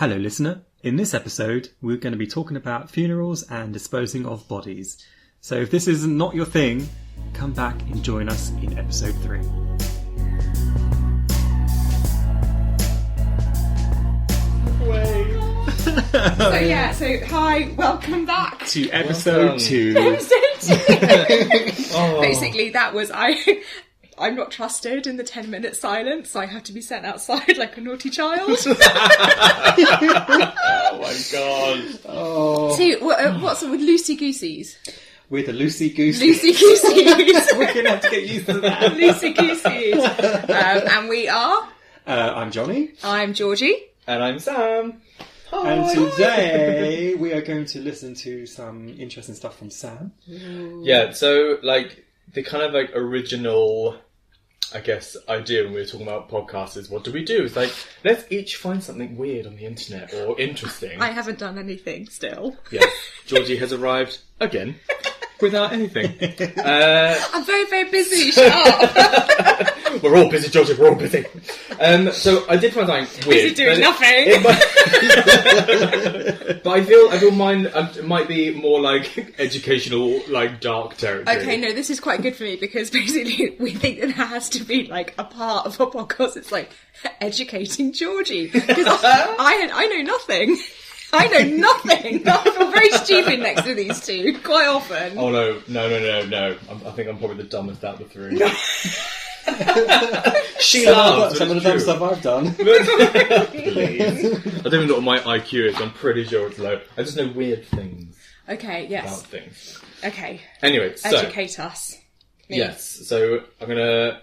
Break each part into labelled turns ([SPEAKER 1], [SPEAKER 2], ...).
[SPEAKER 1] Hello listener, in this episode we're going to be talking about funerals and disposing of bodies. So if this is not your thing, come back and join us in episode 3.
[SPEAKER 2] So hi, welcome back
[SPEAKER 1] to episode 2.
[SPEAKER 2] Basically that was I'm not trusted in the 10-minute silence, so I have to be sent outside like a naughty child.
[SPEAKER 3] Oh my god.
[SPEAKER 1] Oh.
[SPEAKER 2] So, what's with Loosey Goosies?
[SPEAKER 1] We're the Loosey Goosies.
[SPEAKER 2] Loosey Goosies.
[SPEAKER 1] We're going to have to get used to that.
[SPEAKER 2] Loosey Goosies. And we are...
[SPEAKER 1] I'm Jonny.
[SPEAKER 2] I'm Georgie.
[SPEAKER 3] And I'm Sam. Hi.
[SPEAKER 1] And today we are going to listen to some interesting stuff from Sam.
[SPEAKER 2] Ooh.
[SPEAKER 3] Yeah, so the kind of original, I guess, idea when we were talking about podcasts is what do we do? It's let's each find something weird on the internet or interesting.
[SPEAKER 2] I haven't done anything still.
[SPEAKER 3] Yes, Georgie has arrived again without anything.
[SPEAKER 2] I'm very, very busy. Shut up.
[SPEAKER 3] We're all busy, Georgie. We're all busy. So I did find something weird.
[SPEAKER 2] Busy doing nothing.
[SPEAKER 3] But I feel mine might be more educational, dark territory.
[SPEAKER 2] Okay, no, this is quite good for me because basically we think that there has to be a part of a podcast. It's educating Georgie because I know nothing. I know nothing. I feel very stupid next to these two quite often.
[SPEAKER 3] Oh no! I think I'm probably the dumbest out of the three. She loves
[SPEAKER 1] some of the dumb stuff I've done.
[SPEAKER 3] Please. I don't even know what my IQ is. I'm pretty sure it's low. I just know weird things.
[SPEAKER 2] Okay. Yes.
[SPEAKER 3] About things.
[SPEAKER 2] Okay.
[SPEAKER 3] Anyway, so
[SPEAKER 2] educate us. Me.
[SPEAKER 3] Yes. So I'm gonna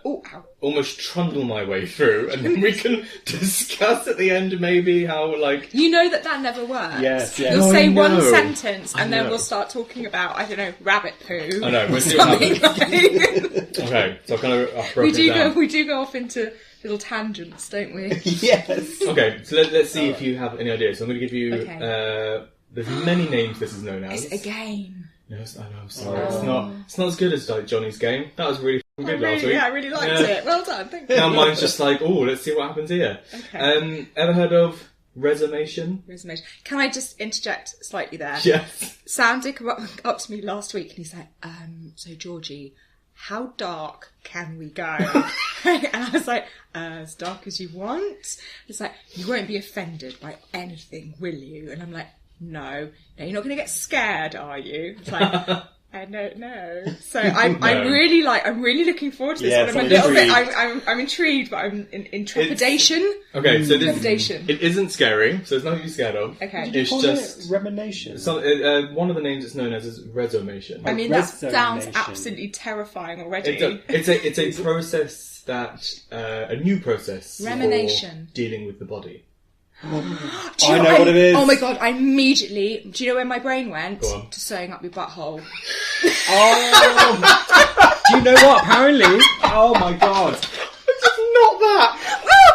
[SPEAKER 3] almost trundle my way through, and then we can discuss at the end maybe how
[SPEAKER 2] You know that never works.
[SPEAKER 1] Yes.
[SPEAKER 2] You'll say one sentence, and then we'll start talking about rabbit poo.
[SPEAKER 3] I know. We'll see what happens. Okay. So
[SPEAKER 2] we do go off into little tangents, don't we?
[SPEAKER 1] Yes.
[SPEAKER 3] Okay. So let's see if you have any ideas. So I'm going to give you. There's many names this is known as.
[SPEAKER 2] It's a game.
[SPEAKER 3] Yes, I know. I'm sorry. It's not as good as Johnny's game. That was really good last week.
[SPEAKER 2] Yeah, I really liked it. Well done. Thank you.
[SPEAKER 3] Now mine's just let's see what happens here.
[SPEAKER 2] Okay.
[SPEAKER 3] Ever heard of resumation?
[SPEAKER 2] Resumation. Can I just interject slightly there?
[SPEAKER 3] Yes.
[SPEAKER 2] Sam did come up to me last week and he's like, so Georgie, how dark can we go? And I was like, as dark as you want. It's you won't be offended by anything, will you? And I'm like, no, you're not going to get scared, are you? It's I don't know. So I'm really looking forward to this one. I'm a little bit. I'm intrigued, but I'm in trepidation.
[SPEAKER 3] Okay, so
[SPEAKER 2] trepidation.
[SPEAKER 3] It isn't scary, so there's nothing to be scared of.
[SPEAKER 2] Okay,
[SPEAKER 3] it's just
[SPEAKER 1] remination.
[SPEAKER 3] One of the names it's known as is resumation.
[SPEAKER 2] I mean, that sounds absolutely terrifying already.
[SPEAKER 3] It's a process that a new process
[SPEAKER 2] remination
[SPEAKER 3] for dealing with the body.
[SPEAKER 1] I know what it is.
[SPEAKER 2] Oh my god, I immediately... Do you know where my brain went?
[SPEAKER 3] Go on.
[SPEAKER 2] To sewing up your butthole.
[SPEAKER 1] Oh! Do you know what? Apparently... Oh my god.
[SPEAKER 3] It's not that!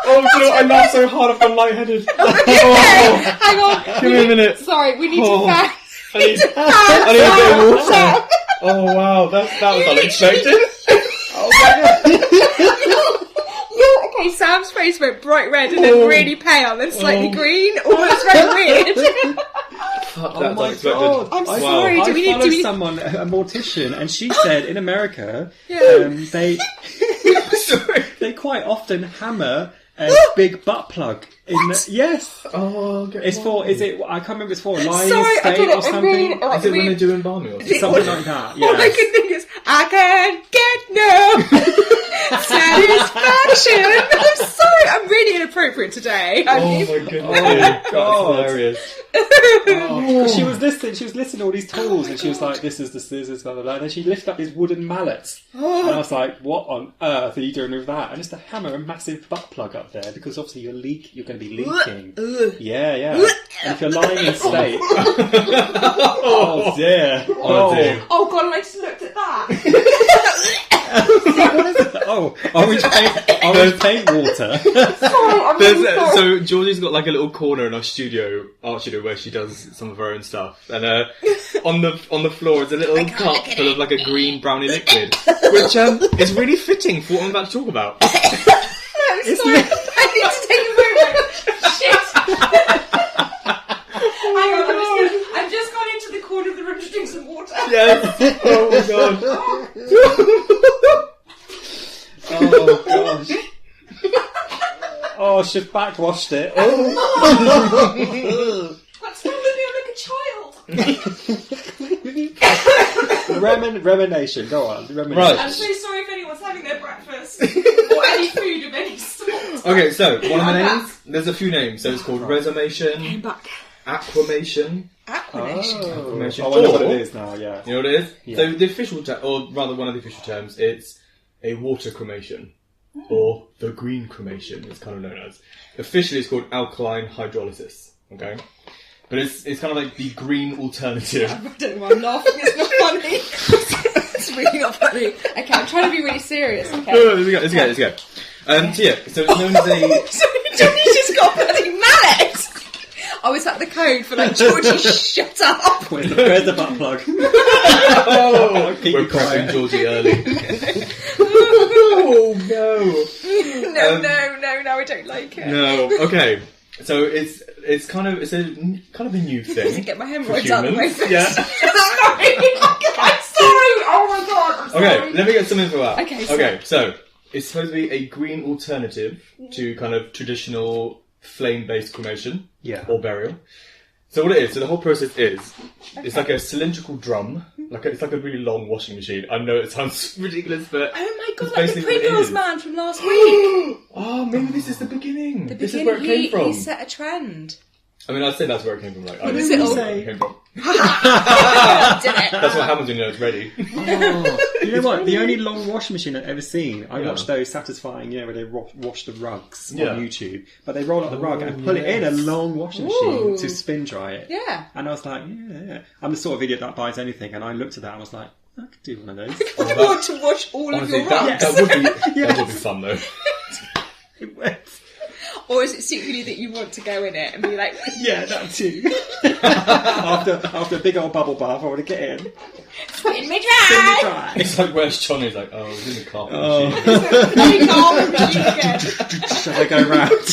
[SPEAKER 3] Oh, I laughed so hard I've gone lightheaded.
[SPEAKER 2] Hang on.
[SPEAKER 3] Give me a minute.
[SPEAKER 2] Sorry, we need to back.
[SPEAKER 3] I need a bit of water. Oh wow, that was unexpected.
[SPEAKER 1] Oh my god.
[SPEAKER 2] Okay, Sam's face went bright red and then really pale and slightly green. Oh, it's very weird.
[SPEAKER 3] Fuck,
[SPEAKER 1] oh my god!
[SPEAKER 2] I'm sorry.
[SPEAKER 1] I followed someone, a mortician, and she said in America, they quite often hammer a big butt plug. Yes.
[SPEAKER 3] Oh, okay.
[SPEAKER 1] It's for. Is it? I can't remember. It's for lying
[SPEAKER 2] Sorry,
[SPEAKER 1] state or something.
[SPEAKER 3] Is it when they're doing balmy or something?
[SPEAKER 1] Something like that.
[SPEAKER 2] All I can think is, I can't get no satisfaction. I'm sorry, I'm really inappropriate today.
[SPEAKER 3] Oh my goodness.
[SPEAKER 1] Oh my god.
[SPEAKER 3] That's hilarious.
[SPEAKER 1] She was listening to all these tools and she was like, this is the scissors, blah blah blah, and then she lifted up these wooden mallets and I was like, what on earth are you doing with that? And just to hammer a massive butt plug up there because obviously you're going to be leaking. Yeah. And if you're lying in state. Oh dear.
[SPEAKER 3] Oh dear.
[SPEAKER 2] Oh god, and I just looked at that.
[SPEAKER 1] What is it? Oh, orange paint water.
[SPEAKER 2] Sorry, I'm really sorry.
[SPEAKER 3] So Georgie's got a little corner in our art studio where she does some of her own stuff, and on the floor is a little cup full of a green brownie liquid, which is really fitting for what I'm about to talk about.
[SPEAKER 2] No, sorry, I need to take a moment. Shit.
[SPEAKER 3] Yes. Oh my god.
[SPEAKER 1] Oh gosh. Oh, she's backwashed it. Oh.
[SPEAKER 2] That's not me, I'm like a child.
[SPEAKER 1] Remination. Go on. Remination.
[SPEAKER 3] Right.
[SPEAKER 2] I'm so sorry if anyone's having their breakfast or any food of any sort.
[SPEAKER 3] Okay, so one of the names. There's a few names. So it's called resummation,
[SPEAKER 2] Came back.
[SPEAKER 3] aquamation.
[SPEAKER 2] Aquanation.
[SPEAKER 3] Aquamation.
[SPEAKER 1] Oh, I know what
[SPEAKER 3] Or-
[SPEAKER 1] it is now, yeah.
[SPEAKER 3] You know what it is?
[SPEAKER 1] Yeah.
[SPEAKER 3] So the official term, or rather one of the official terms, it's a water cremation. Or the green cremation, it's kind of known as. Officially it's called alkaline hydrolysis. Okay? But it's kind of like the green alternative.
[SPEAKER 2] I don't know why I'm laughing, it's not funny. It's really not funny. Okay, I'm trying to be really serious, okay?
[SPEAKER 3] No, let's go. So yeah, so it's known as a...
[SPEAKER 2] So Johnny's just got a bloody mallet! Oh, is that the code for like, Georgie, shut up?
[SPEAKER 1] Where's the butt plug?
[SPEAKER 3] Oh,
[SPEAKER 1] Keep
[SPEAKER 3] we're
[SPEAKER 1] it quiet.
[SPEAKER 3] prepping Georgie early. Oh no!
[SPEAKER 2] No, I don't like it.
[SPEAKER 3] No, okay. So it's a kind of a new thing.
[SPEAKER 2] To get my
[SPEAKER 3] for
[SPEAKER 2] hemorrhoids out of my
[SPEAKER 3] humans.
[SPEAKER 2] face.
[SPEAKER 3] Yeah.
[SPEAKER 2] Sorry, I'm sorry! Oh my god, I'm sorry.
[SPEAKER 3] Okay, let me get some info out.
[SPEAKER 2] Okay, so-
[SPEAKER 3] Okay, so it's supposed to be a green alternative to kind of traditional flame-based cremation.
[SPEAKER 1] Yeah.
[SPEAKER 3] Or burial. So what it is, so the whole process is, it's like a cylindrical drum, it's like a really long washing machine. I know it sounds ridiculous, but
[SPEAKER 2] Oh my god,
[SPEAKER 3] it's
[SPEAKER 2] like the
[SPEAKER 3] basically what it
[SPEAKER 2] Pringles
[SPEAKER 3] is.
[SPEAKER 2] man from last week.
[SPEAKER 3] Oh, maybe this is the beginning.
[SPEAKER 2] The
[SPEAKER 3] This is where it
[SPEAKER 2] beginning,
[SPEAKER 3] came from.
[SPEAKER 2] he set a trend.
[SPEAKER 3] I mean, I'd say that's where it came from. Like, I
[SPEAKER 2] does
[SPEAKER 3] didn't
[SPEAKER 2] it
[SPEAKER 3] know
[SPEAKER 2] all-
[SPEAKER 3] where it came from.
[SPEAKER 2] Did it?
[SPEAKER 3] That's what happens when you know it's ready.
[SPEAKER 1] Oh, you know what? The only long washing machine I've ever seen, I watched those satisfying, where they wash the rugs
[SPEAKER 3] Yeah.
[SPEAKER 1] on YouTube. But they roll up the rug and put it in a long washing machine
[SPEAKER 2] Ooh.
[SPEAKER 1] to spin dry it.
[SPEAKER 2] Yeah.
[SPEAKER 1] And I was like, yeah. I'm the sort of idiot that buys anything, and I looked at that and was like, I could do one of those.
[SPEAKER 2] I want to wash all
[SPEAKER 3] Honestly,
[SPEAKER 2] of your rugs.
[SPEAKER 3] that would be fun though.
[SPEAKER 1] It works.
[SPEAKER 2] Or is it secretly that you want to go in it and be like,
[SPEAKER 1] Yeah, that too. after a big old bubble bath, I want to get in.
[SPEAKER 2] spin me
[SPEAKER 1] Spin
[SPEAKER 2] dry?
[SPEAKER 1] it dry.
[SPEAKER 3] It's like where's Johnny's like, oh, it's in the carpet
[SPEAKER 1] Oh.
[SPEAKER 3] machine.
[SPEAKER 2] Bloody garment machine again.
[SPEAKER 1] Shall I go round?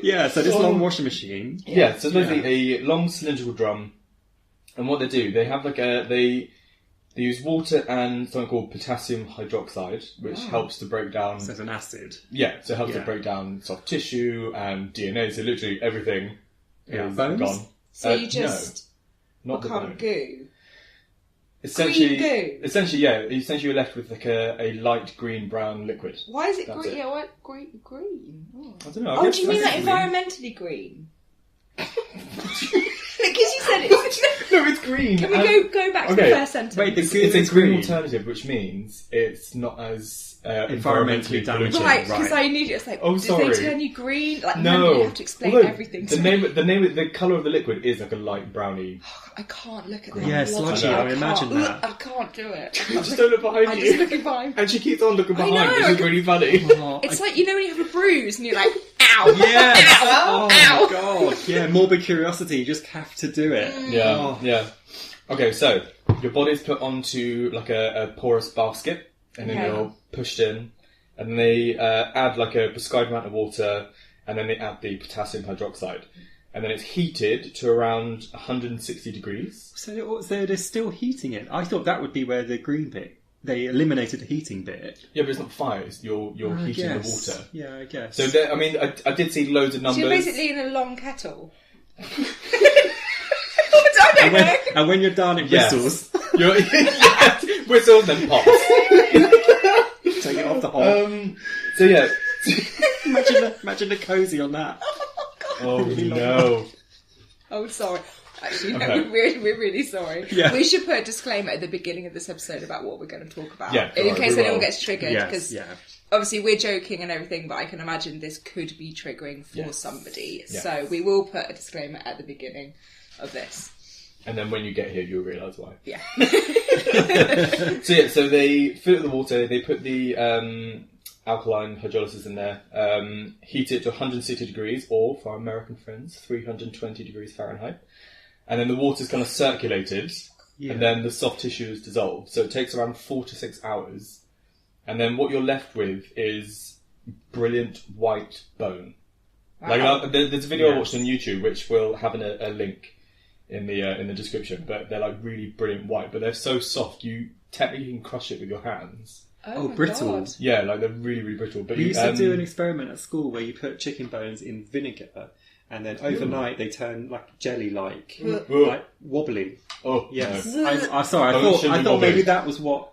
[SPEAKER 1] Yeah, so this long washing machine.
[SPEAKER 3] Yeah, so it's basically a long cylindrical drum, and what they do, they have like they use water and something called potassium hydroxide, which helps to break down.
[SPEAKER 1] So it's an acid.
[SPEAKER 3] Yeah, so it helps to
[SPEAKER 1] Yeah.
[SPEAKER 3] break down soft tissue and DNA. So literally everything is
[SPEAKER 1] Bones?
[SPEAKER 3] gone.
[SPEAKER 2] So you just
[SPEAKER 3] not the
[SPEAKER 2] become
[SPEAKER 3] bone.
[SPEAKER 2] goo.
[SPEAKER 3] Essentially,
[SPEAKER 2] Green goo.
[SPEAKER 3] essentially, you're left with like a light green-brown liquid.
[SPEAKER 2] Why is it
[SPEAKER 3] That's
[SPEAKER 2] green?
[SPEAKER 3] it.
[SPEAKER 2] Yeah, what? Green? Oh,
[SPEAKER 3] I don't know. I
[SPEAKER 2] oh
[SPEAKER 3] guess
[SPEAKER 2] do you mean
[SPEAKER 3] that's
[SPEAKER 2] like
[SPEAKER 3] green.
[SPEAKER 2] environmentally green? Because you said it's...
[SPEAKER 3] No, it's green.
[SPEAKER 2] Can we go back to
[SPEAKER 3] okay.
[SPEAKER 2] the first sentence?
[SPEAKER 1] Wait, the
[SPEAKER 3] It's
[SPEAKER 1] goo
[SPEAKER 3] a
[SPEAKER 1] is
[SPEAKER 3] green
[SPEAKER 1] green.
[SPEAKER 3] alternative, which means it's not as
[SPEAKER 1] Environmentally damaging.
[SPEAKER 2] Right, because
[SPEAKER 1] Right.
[SPEAKER 2] I need it. It's like,
[SPEAKER 3] Oh,
[SPEAKER 2] did
[SPEAKER 3] sorry.
[SPEAKER 2] they turn you green? Like,
[SPEAKER 3] No,
[SPEAKER 2] you have to explain
[SPEAKER 3] Although
[SPEAKER 2] everything to
[SPEAKER 3] the
[SPEAKER 2] me.
[SPEAKER 3] the colour of the liquid is like a light browny.
[SPEAKER 2] I can't look at that.
[SPEAKER 1] Yeah, sludgy,
[SPEAKER 3] I
[SPEAKER 1] imagine that.
[SPEAKER 2] I can't do it.
[SPEAKER 3] Just don't look behind
[SPEAKER 2] I'm
[SPEAKER 3] you.
[SPEAKER 2] just looking behind.
[SPEAKER 3] And she keeps on looking behind,
[SPEAKER 2] know,
[SPEAKER 3] which
[SPEAKER 2] I
[SPEAKER 3] is really funny.
[SPEAKER 1] Oh,
[SPEAKER 2] It's like, you know when you have a bruise and you're like, ow,
[SPEAKER 1] yes!
[SPEAKER 2] ow,
[SPEAKER 1] Oh
[SPEAKER 2] ow.
[SPEAKER 1] my god! Yeah, morbid curiosity. You just have to do it.
[SPEAKER 3] Yeah,
[SPEAKER 1] Oh.
[SPEAKER 3] yeah. Okay, so your body's put onto like a porous basket, and then
[SPEAKER 2] Okay.
[SPEAKER 3] you're pushed in, and then they add like a prescribed amount of water, and then they add the potassium hydroxide, and then it's heated to around 160 degrees.
[SPEAKER 1] So they're still heating it. I thought that would be where the green bit. They eliminated the heating bit.
[SPEAKER 3] Yeah, but it's not fire. You're
[SPEAKER 1] I
[SPEAKER 3] heating the
[SPEAKER 1] guess.
[SPEAKER 3] water.
[SPEAKER 1] Yeah, I guess.
[SPEAKER 3] So there, I mean, I did see loads of
[SPEAKER 2] So
[SPEAKER 3] numbers.
[SPEAKER 2] you're basically in a long kettle. I
[SPEAKER 1] and,
[SPEAKER 2] don't know.
[SPEAKER 1] and when you're done, it
[SPEAKER 3] Yes.
[SPEAKER 1] whistles.
[SPEAKER 3] You're, yes, whistles and pops.
[SPEAKER 1] Take it off the hob.
[SPEAKER 3] So yeah.
[SPEAKER 1] Imagine the cozy on that.
[SPEAKER 3] Oh
[SPEAKER 1] Really long
[SPEAKER 3] no.
[SPEAKER 2] Oh, sorry. Actually, no,
[SPEAKER 3] Okay.
[SPEAKER 2] we're really sorry.
[SPEAKER 1] Yeah.
[SPEAKER 2] We should put a disclaimer at the beginning of this episode about what we're going to talk about.
[SPEAKER 3] Yeah,
[SPEAKER 2] in
[SPEAKER 3] right,
[SPEAKER 2] case
[SPEAKER 3] we
[SPEAKER 2] anyone
[SPEAKER 3] will.
[SPEAKER 2] gets triggered.
[SPEAKER 1] Yes,
[SPEAKER 2] Because
[SPEAKER 1] yeah.
[SPEAKER 2] obviously we're joking and everything, but I can imagine this could be triggering for
[SPEAKER 3] Yes.
[SPEAKER 2] somebody.
[SPEAKER 3] Yeah.
[SPEAKER 2] So we will put a disclaimer at the beginning of this.
[SPEAKER 3] And then when you get here, you'll realise why.
[SPEAKER 2] Yeah.
[SPEAKER 3] So they fill it with the water. They put the alkaline hydrolysis in there. Heat it to 160 degrees, or for our American friends, 320 degrees Fahrenheit. And then the water's kind of circulated, and then the soft tissue is dissolved. So it takes around 4 to 6 hours. And then what you're left with is brilliant white bone.
[SPEAKER 2] Wow.
[SPEAKER 3] Like there's a video I
[SPEAKER 1] Yes.
[SPEAKER 3] watched on YouTube, which will have a link in the description, but they're like really brilliant white. But they're so soft, you technically can crush it with your hands.
[SPEAKER 2] Oh, my
[SPEAKER 1] brittle.
[SPEAKER 2] God.
[SPEAKER 3] Yeah, like they're really, really brittle. But
[SPEAKER 1] We used to do an experiment at school where you put chicken bones in vinegar, and then overnight they turn like jelly-like, like wobbly.
[SPEAKER 3] Oh,
[SPEAKER 1] Yes.
[SPEAKER 3] no.
[SPEAKER 1] I'm sorry. I
[SPEAKER 3] Bones shouldn't
[SPEAKER 1] thought
[SPEAKER 3] be wobbly.
[SPEAKER 1] maybe that was what.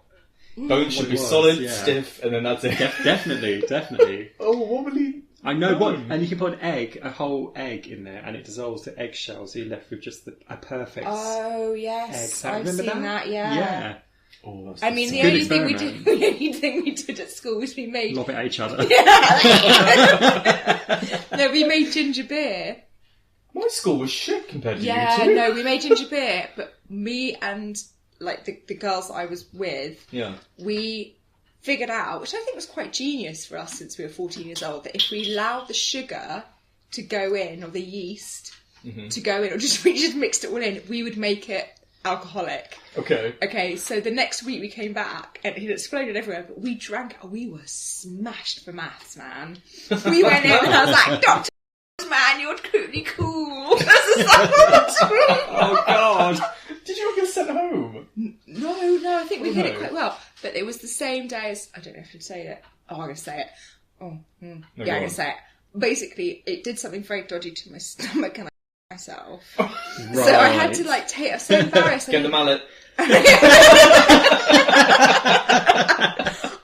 [SPEAKER 3] Bones should
[SPEAKER 1] it
[SPEAKER 3] be
[SPEAKER 1] was,
[SPEAKER 3] solid,
[SPEAKER 1] yeah.
[SPEAKER 3] stiff, and then that's it.
[SPEAKER 1] Definitely.
[SPEAKER 3] Oh, wobbly.
[SPEAKER 1] I know what, and you can put a whole egg in there, and it dissolves to eggshell, so you're left with just a perfect
[SPEAKER 2] Oh,
[SPEAKER 1] egg.
[SPEAKER 2] yes.
[SPEAKER 1] So
[SPEAKER 2] I've
[SPEAKER 1] remember
[SPEAKER 2] seen that, yeah.
[SPEAKER 1] Yeah.
[SPEAKER 3] Oh, that's
[SPEAKER 2] I mean, the
[SPEAKER 1] good
[SPEAKER 2] only thing we
[SPEAKER 1] experiment.
[SPEAKER 2] did, the only thing we did at school was we made
[SPEAKER 1] Lob it at each other.
[SPEAKER 2] no, we made ginger beer.
[SPEAKER 3] My school was shit compared to
[SPEAKER 2] Yeah,
[SPEAKER 3] you two.
[SPEAKER 2] no, we made ginger beer, but me and like the girls that I was with,
[SPEAKER 3] Yeah.
[SPEAKER 2] we figured out, which I think was quite genius for us since we were 14 years old, that if we allowed the sugar to go in, or the yeast to go in, or we just mixed it all in, we would make it alcoholic.
[SPEAKER 3] Okay.
[SPEAKER 2] Okay, so the next week we came back and it exploded everywhere, but we drank, we were smashed for maths, man. We went in and I was like, Dr. Man, you're truly cool. This is so
[SPEAKER 1] Oh God!
[SPEAKER 3] Did you not get sent home?
[SPEAKER 2] No, I think we hit it
[SPEAKER 3] no.
[SPEAKER 2] quite well. But it was the same day as, I don't know if I'd say it. Oh, I'm going to say it.
[SPEAKER 3] No,
[SPEAKER 2] Yeah,
[SPEAKER 3] go
[SPEAKER 2] I'm going
[SPEAKER 3] on.
[SPEAKER 2] to say it. Basically, it did something very dodgy to my stomach and I myself.
[SPEAKER 1] Right.
[SPEAKER 2] So I had to like take, I was so embarrassed.
[SPEAKER 3] Get the mallet.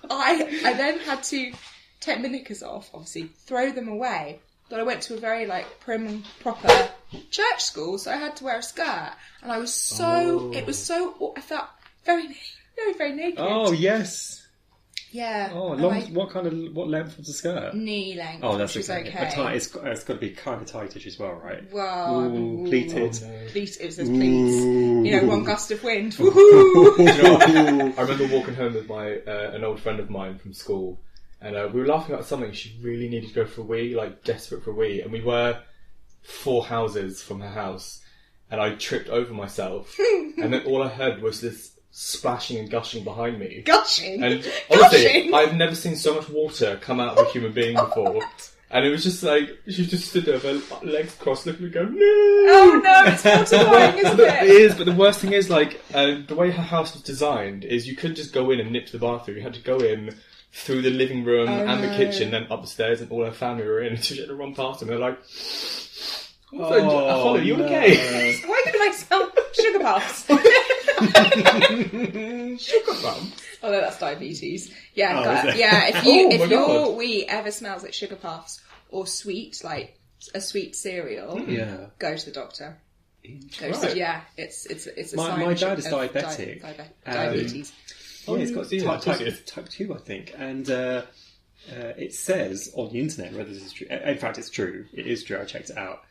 [SPEAKER 2] I then had to take my knickers off, obviously, throw them away. But I went to a very like prim and proper church school, so I had to wear a skirt, and I was so I felt very naked.
[SPEAKER 1] Oh yes.
[SPEAKER 2] Yeah.
[SPEAKER 1] Oh,
[SPEAKER 2] and
[SPEAKER 1] long. What length was the skirt?
[SPEAKER 2] knee length.
[SPEAKER 1] Oh, that's
[SPEAKER 2] which was
[SPEAKER 1] okay.
[SPEAKER 2] okay.
[SPEAKER 1] But tight, it's got to be kind of tightish as well, right?
[SPEAKER 2] Well,
[SPEAKER 1] Ooh, pleated.
[SPEAKER 2] Pleat, it says pleats.
[SPEAKER 1] Ooh.
[SPEAKER 2] You know, one gust of wind. Woohoo!
[SPEAKER 3] Do you know what? I remember walking home with my an old friend of mine from school, and we were laughing about something. She really needed to go for a wee, like desperate for a wee, and we were 4 houses from her house, and I tripped over myself, and then all I heard was this splashing and gushing behind me.
[SPEAKER 2] Gushing.
[SPEAKER 3] And honestly,
[SPEAKER 2] Gushing.
[SPEAKER 3] I've never seen so much water come out of a human being before. And it was just like, she just stood there with her legs crossed looking and go, no!
[SPEAKER 2] Oh no, it's mortifying, isn't
[SPEAKER 3] It
[SPEAKER 2] it?
[SPEAKER 3] is, but the worst thing is, like, the way her house was designed is you couldn't just go in and nip to the bathroom. You had to go in through the living room and the kitchen, then up the stairs, and all her family were in. And she had to run past them. They're like, Holly, you okay?
[SPEAKER 2] Why did I smell sugar puffs?
[SPEAKER 3] Sugar bum.
[SPEAKER 2] Oh no, that's diabetes. Yeah,
[SPEAKER 1] Oh,
[SPEAKER 2] got
[SPEAKER 1] is
[SPEAKER 2] it.
[SPEAKER 1] it?
[SPEAKER 2] Yeah. If
[SPEAKER 3] Oh, my
[SPEAKER 2] your
[SPEAKER 3] God.
[SPEAKER 2] wee ever smells like sugar puffs or sweet, like a sweet cereal,
[SPEAKER 1] Yeah.
[SPEAKER 2] go to the doctor. Go
[SPEAKER 3] Right.
[SPEAKER 2] yeah, it's a
[SPEAKER 1] My
[SPEAKER 2] sign
[SPEAKER 1] dad is
[SPEAKER 2] of
[SPEAKER 1] diabetic.
[SPEAKER 2] diabetes.
[SPEAKER 1] Yeah, he's got
[SPEAKER 3] yeah,
[SPEAKER 1] type 2, I think. And it says on the internet, whether this is true, in fact it's true, it is true, I checked it out,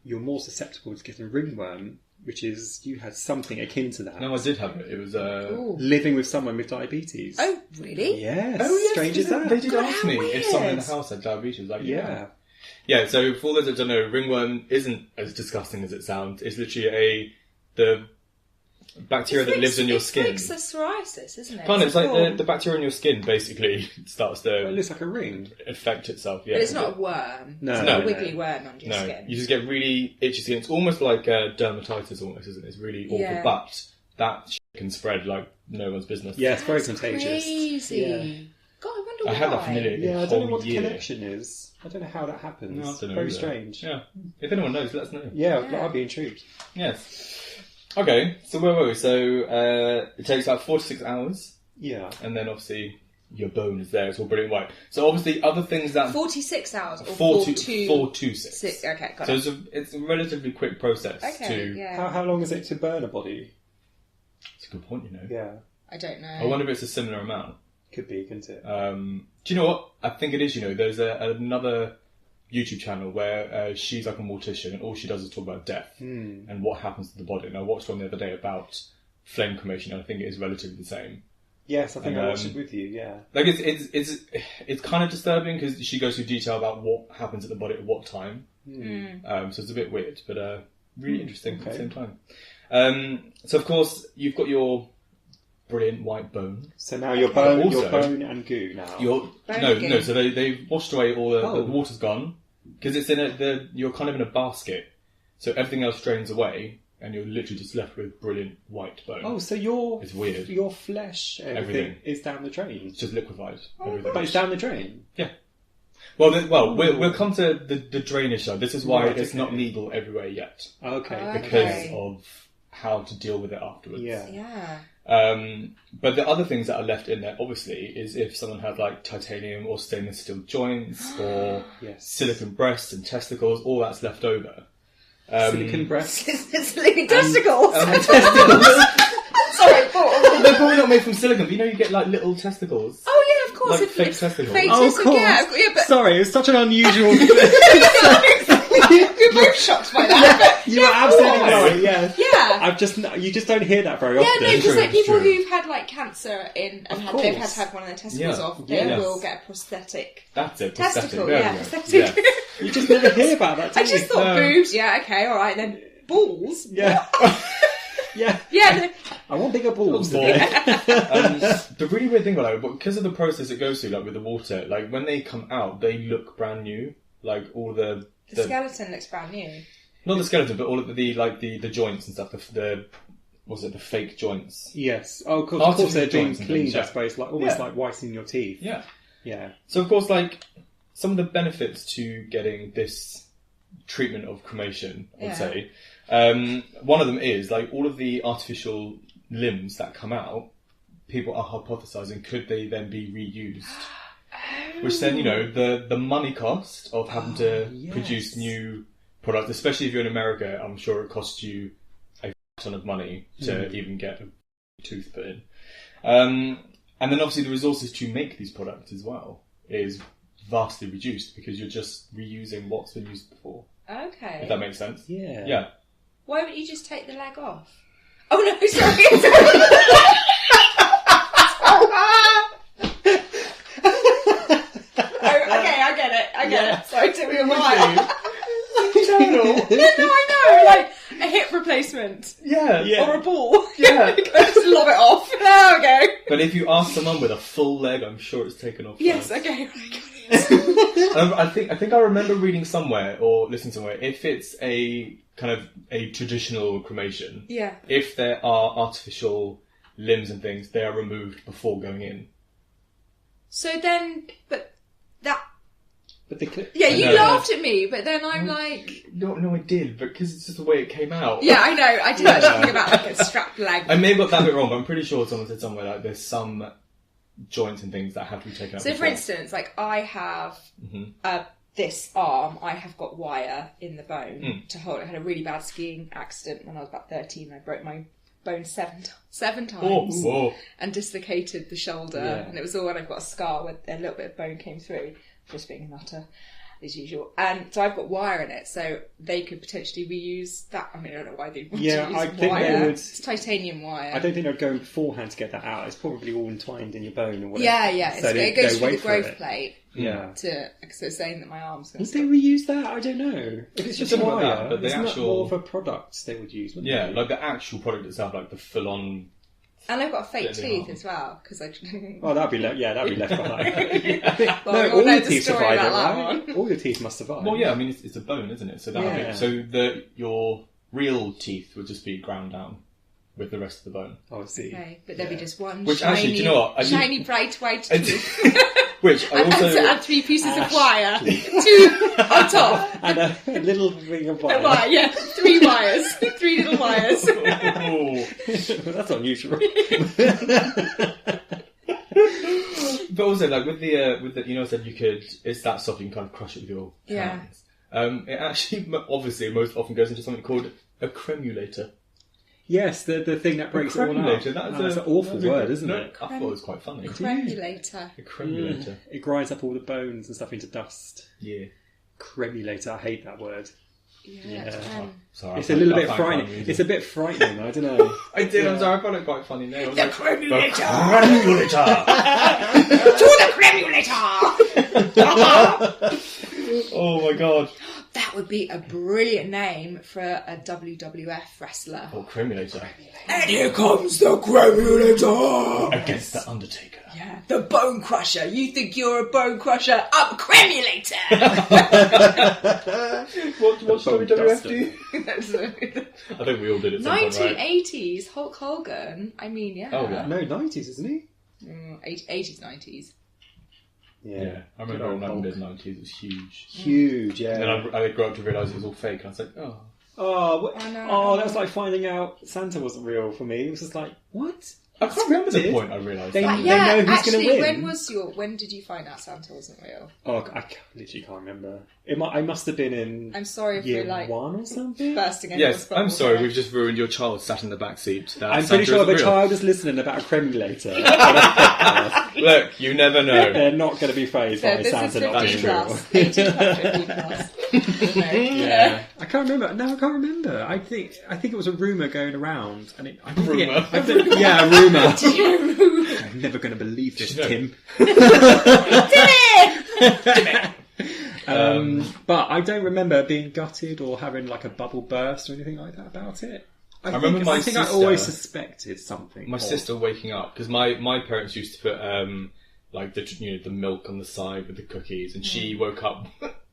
[SPEAKER 1] you're more susceptible to getting ringworm, which is, you had something akin to that.
[SPEAKER 3] No, I did have it. It was,
[SPEAKER 2] Ooh.
[SPEAKER 1] Living with someone with diabetes.
[SPEAKER 2] Oh, really?
[SPEAKER 1] Yes.
[SPEAKER 3] Oh, yes,
[SPEAKER 1] Strange as that.
[SPEAKER 3] They did
[SPEAKER 2] God,
[SPEAKER 3] ask
[SPEAKER 2] how
[SPEAKER 3] me if someone in the
[SPEAKER 2] weird.
[SPEAKER 3] house had diabetes. Like,
[SPEAKER 1] Yeah.
[SPEAKER 3] Yeah, so for all those that don't know, ringworm isn't as disgusting as it sounds. It's literally the bacteria that lives in your skin.
[SPEAKER 2] It's like psoriasis, isn't it?
[SPEAKER 3] Kind of, it's like
[SPEAKER 2] Cool.
[SPEAKER 3] the bacteria in your skin basically starts
[SPEAKER 1] Well, it
[SPEAKER 3] to
[SPEAKER 1] looks like a ring.
[SPEAKER 3] affect itself. Yeah,
[SPEAKER 2] But it's not a worm.
[SPEAKER 1] No,
[SPEAKER 2] It's
[SPEAKER 1] no,
[SPEAKER 2] not a
[SPEAKER 1] no.
[SPEAKER 2] wiggly worm under your
[SPEAKER 3] No,
[SPEAKER 2] skin.
[SPEAKER 3] you just get really itchy skin. It's almost like dermatitis, almost, isn't it? It's really awful,
[SPEAKER 2] Yeah.
[SPEAKER 3] but that shit can spread like no one's business.
[SPEAKER 1] Yeah, it's very
[SPEAKER 2] That's
[SPEAKER 1] contagious.
[SPEAKER 2] Crazy.
[SPEAKER 1] Yeah.
[SPEAKER 2] God, I wonder why.
[SPEAKER 3] I had that for nearly
[SPEAKER 1] Yeah, I
[SPEAKER 3] a
[SPEAKER 1] don't know
[SPEAKER 3] whole
[SPEAKER 1] what the
[SPEAKER 3] year.
[SPEAKER 1] connection is. I don't know how that happens.
[SPEAKER 3] No, I don't know
[SPEAKER 1] Very
[SPEAKER 3] either.
[SPEAKER 1] strange.
[SPEAKER 3] Yeah, if anyone knows, let us know.
[SPEAKER 1] Yeah,
[SPEAKER 2] Yeah.
[SPEAKER 1] I'd be intrigued.
[SPEAKER 3] Yes. Okay, so where were we? So it takes about 4 to 6 hours,
[SPEAKER 1] Yeah.
[SPEAKER 3] and then obviously your bone is there. It's all brilliant white. So obviously other things that
[SPEAKER 2] 46 hours or
[SPEAKER 3] 4 to
[SPEAKER 2] 6.
[SPEAKER 3] 6.
[SPEAKER 2] Okay, got
[SPEAKER 3] So
[SPEAKER 2] it.
[SPEAKER 3] it's a relatively quick process.
[SPEAKER 2] Okay,
[SPEAKER 3] to.
[SPEAKER 2] yeah.
[SPEAKER 1] How long is it to burn a body?
[SPEAKER 3] It's a good point, you know.
[SPEAKER 1] Yeah.
[SPEAKER 2] I don't know.
[SPEAKER 3] I wonder if it's a similar amount.
[SPEAKER 1] Could be, couldn't it?
[SPEAKER 3] Do you know what? I think it is. You know, there's another YouTube channel where she's like a mortician, and all she does is talk about death and what happens to the body. And I watched one the other day about flame cremation, and I think it is relatively the same.
[SPEAKER 1] Yes, I think I
[SPEAKER 3] And,
[SPEAKER 1] watched it with you, yeah.
[SPEAKER 3] Like it's kind of disturbing because she goes through detail about what happens at the body at what time. So it's a bit weird, but really interesting at the same time. So of course you've got your brilliant white bone.
[SPEAKER 1] So now your
[SPEAKER 3] Okay.
[SPEAKER 1] bone, your
[SPEAKER 3] Also-
[SPEAKER 1] bone and goo now.
[SPEAKER 2] Bone
[SPEAKER 3] No.
[SPEAKER 2] again.
[SPEAKER 3] So they've washed away all the
[SPEAKER 1] Oh.
[SPEAKER 3] water's gone because it's in you're kind of in a basket, so everything else drains away, and you're literally just left with brilliant white bone.
[SPEAKER 1] Oh, so
[SPEAKER 3] It's weird.
[SPEAKER 1] your flesh, everything is down the drain.
[SPEAKER 3] It's just liquefied. Everything.
[SPEAKER 1] But it's down the drain.
[SPEAKER 3] Yeah. Well, we'll come to the drainage side. This is why it's not legal everywhere yet.
[SPEAKER 1] Okay.
[SPEAKER 3] Because of how to deal with it afterwards.
[SPEAKER 2] Yeah.
[SPEAKER 3] But the other things that are left in there, obviously, is if someone had like titanium or stainless steel joints or silicone breasts and testicles, all that's left over.
[SPEAKER 1] Silicone breasts.
[SPEAKER 2] Silicone testicles. Sorry,
[SPEAKER 3] they're probably not made from silicone, but you know, you get like little testicles.
[SPEAKER 2] Oh yeah, of course.
[SPEAKER 3] Like fake testicles.
[SPEAKER 2] Fake
[SPEAKER 1] Oh, of course.
[SPEAKER 2] Yeah, but
[SPEAKER 1] Sorry, it's such an unusual.
[SPEAKER 2] We're both shocked by that.
[SPEAKER 1] You are absolutely right. Yeah.
[SPEAKER 2] Yeah.
[SPEAKER 1] You just don't hear that very often.
[SPEAKER 2] Yeah, no, because like people
[SPEAKER 3] true.
[SPEAKER 2] who've had like cancer they've had to have one of their testicles off, they will get a prosthetic.
[SPEAKER 3] That's it.
[SPEAKER 2] Testicle,
[SPEAKER 3] prosthetic.
[SPEAKER 2] prosthetic.
[SPEAKER 3] Yeah.
[SPEAKER 1] You just never hear about that. Do
[SPEAKER 2] I just thought boobs. Yeah, okay, all right. Then balls.
[SPEAKER 1] Yeah. Yeah.
[SPEAKER 2] Yeah.
[SPEAKER 1] I want bigger balls today.
[SPEAKER 3] The really weird thing about it, because of the process it goes through, like with the water, like when they come out, they look brand new. Like all the
[SPEAKER 2] skeleton looks brand new.
[SPEAKER 3] Not the skeleton, but all of the joints and stuff. The fake joints?
[SPEAKER 1] Yes. Oh, of course they're being
[SPEAKER 3] joints and
[SPEAKER 1] cleaned,
[SPEAKER 3] things,
[SPEAKER 1] I suppose, like almost like whitening your teeth.
[SPEAKER 3] Yeah.
[SPEAKER 1] Yeah.
[SPEAKER 3] So of course, like some of the benefits to getting this treatment of cremation, I would say, one of them is like all of the artificial limbs that come out. People are hypothesizing, could they then be reused? Which then, you know, the money cost of having to produce new products, especially if you're in America, I'm sure it costs you a ton of money to even get a tooth put in. And then obviously the resources to make these products as well is vastly reduced because you're just reusing what's been used before.
[SPEAKER 2] Okay.
[SPEAKER 3] If that makes sense.
[SPEAKER 1] Yeah.
[SPEAKER 3] Yeah.
[SPEAKER 2] Why wouldn't you just take the leg off? Oh no, sorry. I get it. Sorry, took me a while. No, I know. Like a hip replacement.
[SPEAKER 3] Yeah.
[SPEAKER 2] Or a ball.
[SPEAKER 3] Yeah.
[SPEAKER 2] Just lob it off. There we go.
[SPEAKER 3] But if you ask someone with a full leg, I'm sure it's taken off.
[SPEAKER 2] Yes,
[SPEAKER 3] first.
[SPEAKER 2] okay. I
[SPEAKER 3] I think I remember reading somewhere or listening somewhere, if it's a kind of a traditional cremation, if there are artificial limbs and things, they are removed before going in.
[SPEAKER 2] So then, but you laughed at me, but then I'm like...
[SPEAKER 3] No, I did, but because it's just the way it came out.
[SPEAKER 2] Yeah, I know. I did actually think about like a strapped leg.
[SPEAKER 3] I may have got that a bit wrong, but I'm pretty sure someone said somewhere like there's some joints and things that have to be taken out
[SPEAKER 2] So,
[SPEAKER 3] before.
[SPEAKER 2] for instance, like I have this arm, I have got wire in the bone to hold it. I had a really bad skiing accident when I was about 13. I broke my bone seven times and dislocated the shoulder, and it was all, and I've got a scar where a little bit of bone came through. Just being a nutter, as usual. And so I've got wire in it, so they could potentially reuse that. I mean, I don't know why they'd want to use
[SPEAKER 1] I think
[SPEAKER 2] wire.
[SPEAKER 1] they would.
[SPEAKER 2] It's titanium wire.
[SPEAKER 1] I don't think they'd go beforehand to get that out. It's probably all entwined in your bone or whatever.
[SPEAKER 2] Yeah.
[SPEAKER 1] So
[SPEAKER 2] it goes through the growth plate.
[SPEAKER 1] Yeah.
[SPEAKER 2] So saying that my arm's going
[SPEAKER 1] Would they reuse that? I don't know. If it's just a wire,
[SPEAKER 3] that, but the
[SPEAKER 1] it's
[SPEAKER 3] actual...
[SPEAKER 1] more of a product they would use, wouldn't they?
[SPEAKER 3] like the actual product itself, like the full-on...
[SPEAKER 2] And I've got fake teeth as well, because I...
[SPEAKER 1] Oh, that'd be left behind.
[SPEAKER 2] Well,
[SPEAKER 1] all your
[SPEAKER 2] the
[SPEAKER 1] teeth
[SPEAKER 2] story
[SPEAKER 1] survive it,
[SPEAKER 2] about
[SPEAKER 1] right?
[SPEAKER 2] that
[SPEAKER 1] All your teeth must survive.
[SPEAKER 3] Well, yeah, I mean, it's a bone, isn't it? So your real teeth would just be ground down with the rest of the bone.
[SPEAKER 1] Oh, I see.
[SPEAKER 2] Okay, but there'd be just one
[SPEAKER 3] Which
[SPEAKER 2] shiny,
[SPEAKER 3] actually, do you know what?
[SPEAKER 2] shiny bright white tooth.
[SPEAKER 3] Which I also...
[SPEAKER 2] And 3 pieces of wire. 2 on top.
[SPEAKER 1] And a little ring of wire.
[SPEAKER 2] 3 wires. 3 little wires.
[SPEAKER 1] That's unusual.
[SPEAKER 3] But also, like with the you know, I said you could. It's that soft you can kind of crush it with your hands. It actually, obviously, most often goes into something called a cremulator.
[SPEAKER 1] Yes, the thing that breaks it all up.
[SPEAKER 3] That's
[SPEAKER 1] an awful word, isn't it?
[SPEAKER 3] I thought it was quite funny.
[SPEAKER 2] Cremulator.
[SPEAKER 3] A cremulator.
[SPEAKER 1] It grinds up all the bones and stuff into dust.
[SPEAKER 3] Yeah.
[SPEAKER 1] Cremulator. I hate that word.
[SPEAKER 3] Sorry,
[SPEAKER 1] it's a little bit frightening. It's a bit frightening. I don't know.
[SPEAKER 3] I did. I'm sorry. I found it quite funny. No,
[SPEAKER 2] The cremulator.
[SPEAKER 3] To the cremulator. Oh my god.
[SPEAKER 2] That would be a brilliant name for a WWF wrestler.
[SPEAKER 3] Or Cremulator.
[SPEAKER 2] And here comes the Cremulator!
[SPEAKER 3] Against the Undertaker.
[SPEAKER 2] Yeah, the Bone Crusher. You think you're a Bone Crusher? I'm a Cremulator!
[SPEAKER 3] What WWF do? I think we all did it some point, right?
[SPEAKER 2] 1980s, Hulk Hogan. I mean, yeah.
[SPEAKER 3] Oh, yeah.
[SPEAKER 1] No, 90s, isn't he?
[SPEAKER 2] 80s, 90s.
[SPEAKER 3] Yeah, I remember in the mid-90s, it was huge.
[SPEAKER 1] Huge, yeah.
[SPEAKER 3] And then I grew up to realise it was all fake, and I was like, oh.
[SPEAKER 1] Oh, that was like finding out Santa wasn't real for me. It was just like, what?
[SPEAKER 3] I can't remember the point I realised.
[SPEAKER 1] They
[SPEAKER 3] that.
[SPEAKER 1] know who's going to win.
[SPEAKER 2] When did you find out Santa wasn't real?
[SPEAKER 1] Oh, I literally can't remember. I must have been in
[SPEAKER 2] I'm sorry if
[SPEAKER 1] year
[SPEAKER 2] we're like
[SPEAKER 1] one or something.
[SPEAKER 2] bursting into
[SPEAKER 3] Yes,
[SPEAKER 2] the
[SPEAKER 3] I'm sorry, we've just ruined your child sat in the back seat.
[SPEAKER 1] I'm pretty sure the child is listening about a Cremulator.
[SPEAKER 3] Look, you never know.
[SPEAKER 1] They're not going to be phased by Santa not being real.
[SPEAKER 2] 18 plus, 15 plus.
[SPEAKER 1] Yeah, I can't remember. No, I can't remember. I think it was a rumor going around, and a rumor. I'm never going to believe this, Tim. But I don't remember being gutted or having like a bubble burst or anything like that about it. I think I always suspected something.
[SPEAKER 3] My sister waking up because my parents used to put like the milk on the side with the cookies, and she woke up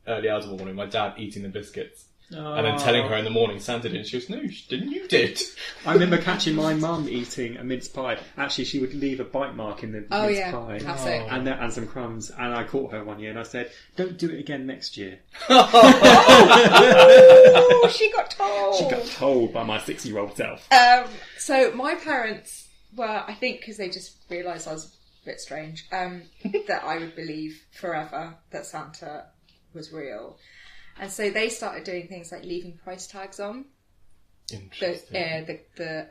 [SPEAKER 3] early hours of the morning. My dad eating the biscuits. And then telling her in the morning Santa did, and she goes, no, you did.
[SPEAKER 1] I remember catching my mum eating a mince pie. Actually, she would leave a bite mark in the mince pie.
[SPEAKER 2] Classic.
[SPEAKER 1] And some crumbs. And I caught her one year and I said, don't do it again next year.
[SPEAKER 2] Oh, she got told.
[SPEAKER 1] She got told by my 6-year-old self.
[SPEAKER 2] So my parents were, I think because they just realised I was a bit strange, that I would believe forever that Santa was real. And so they started doing things like leaving price tags on.
[SPEAKER 3] Interesting.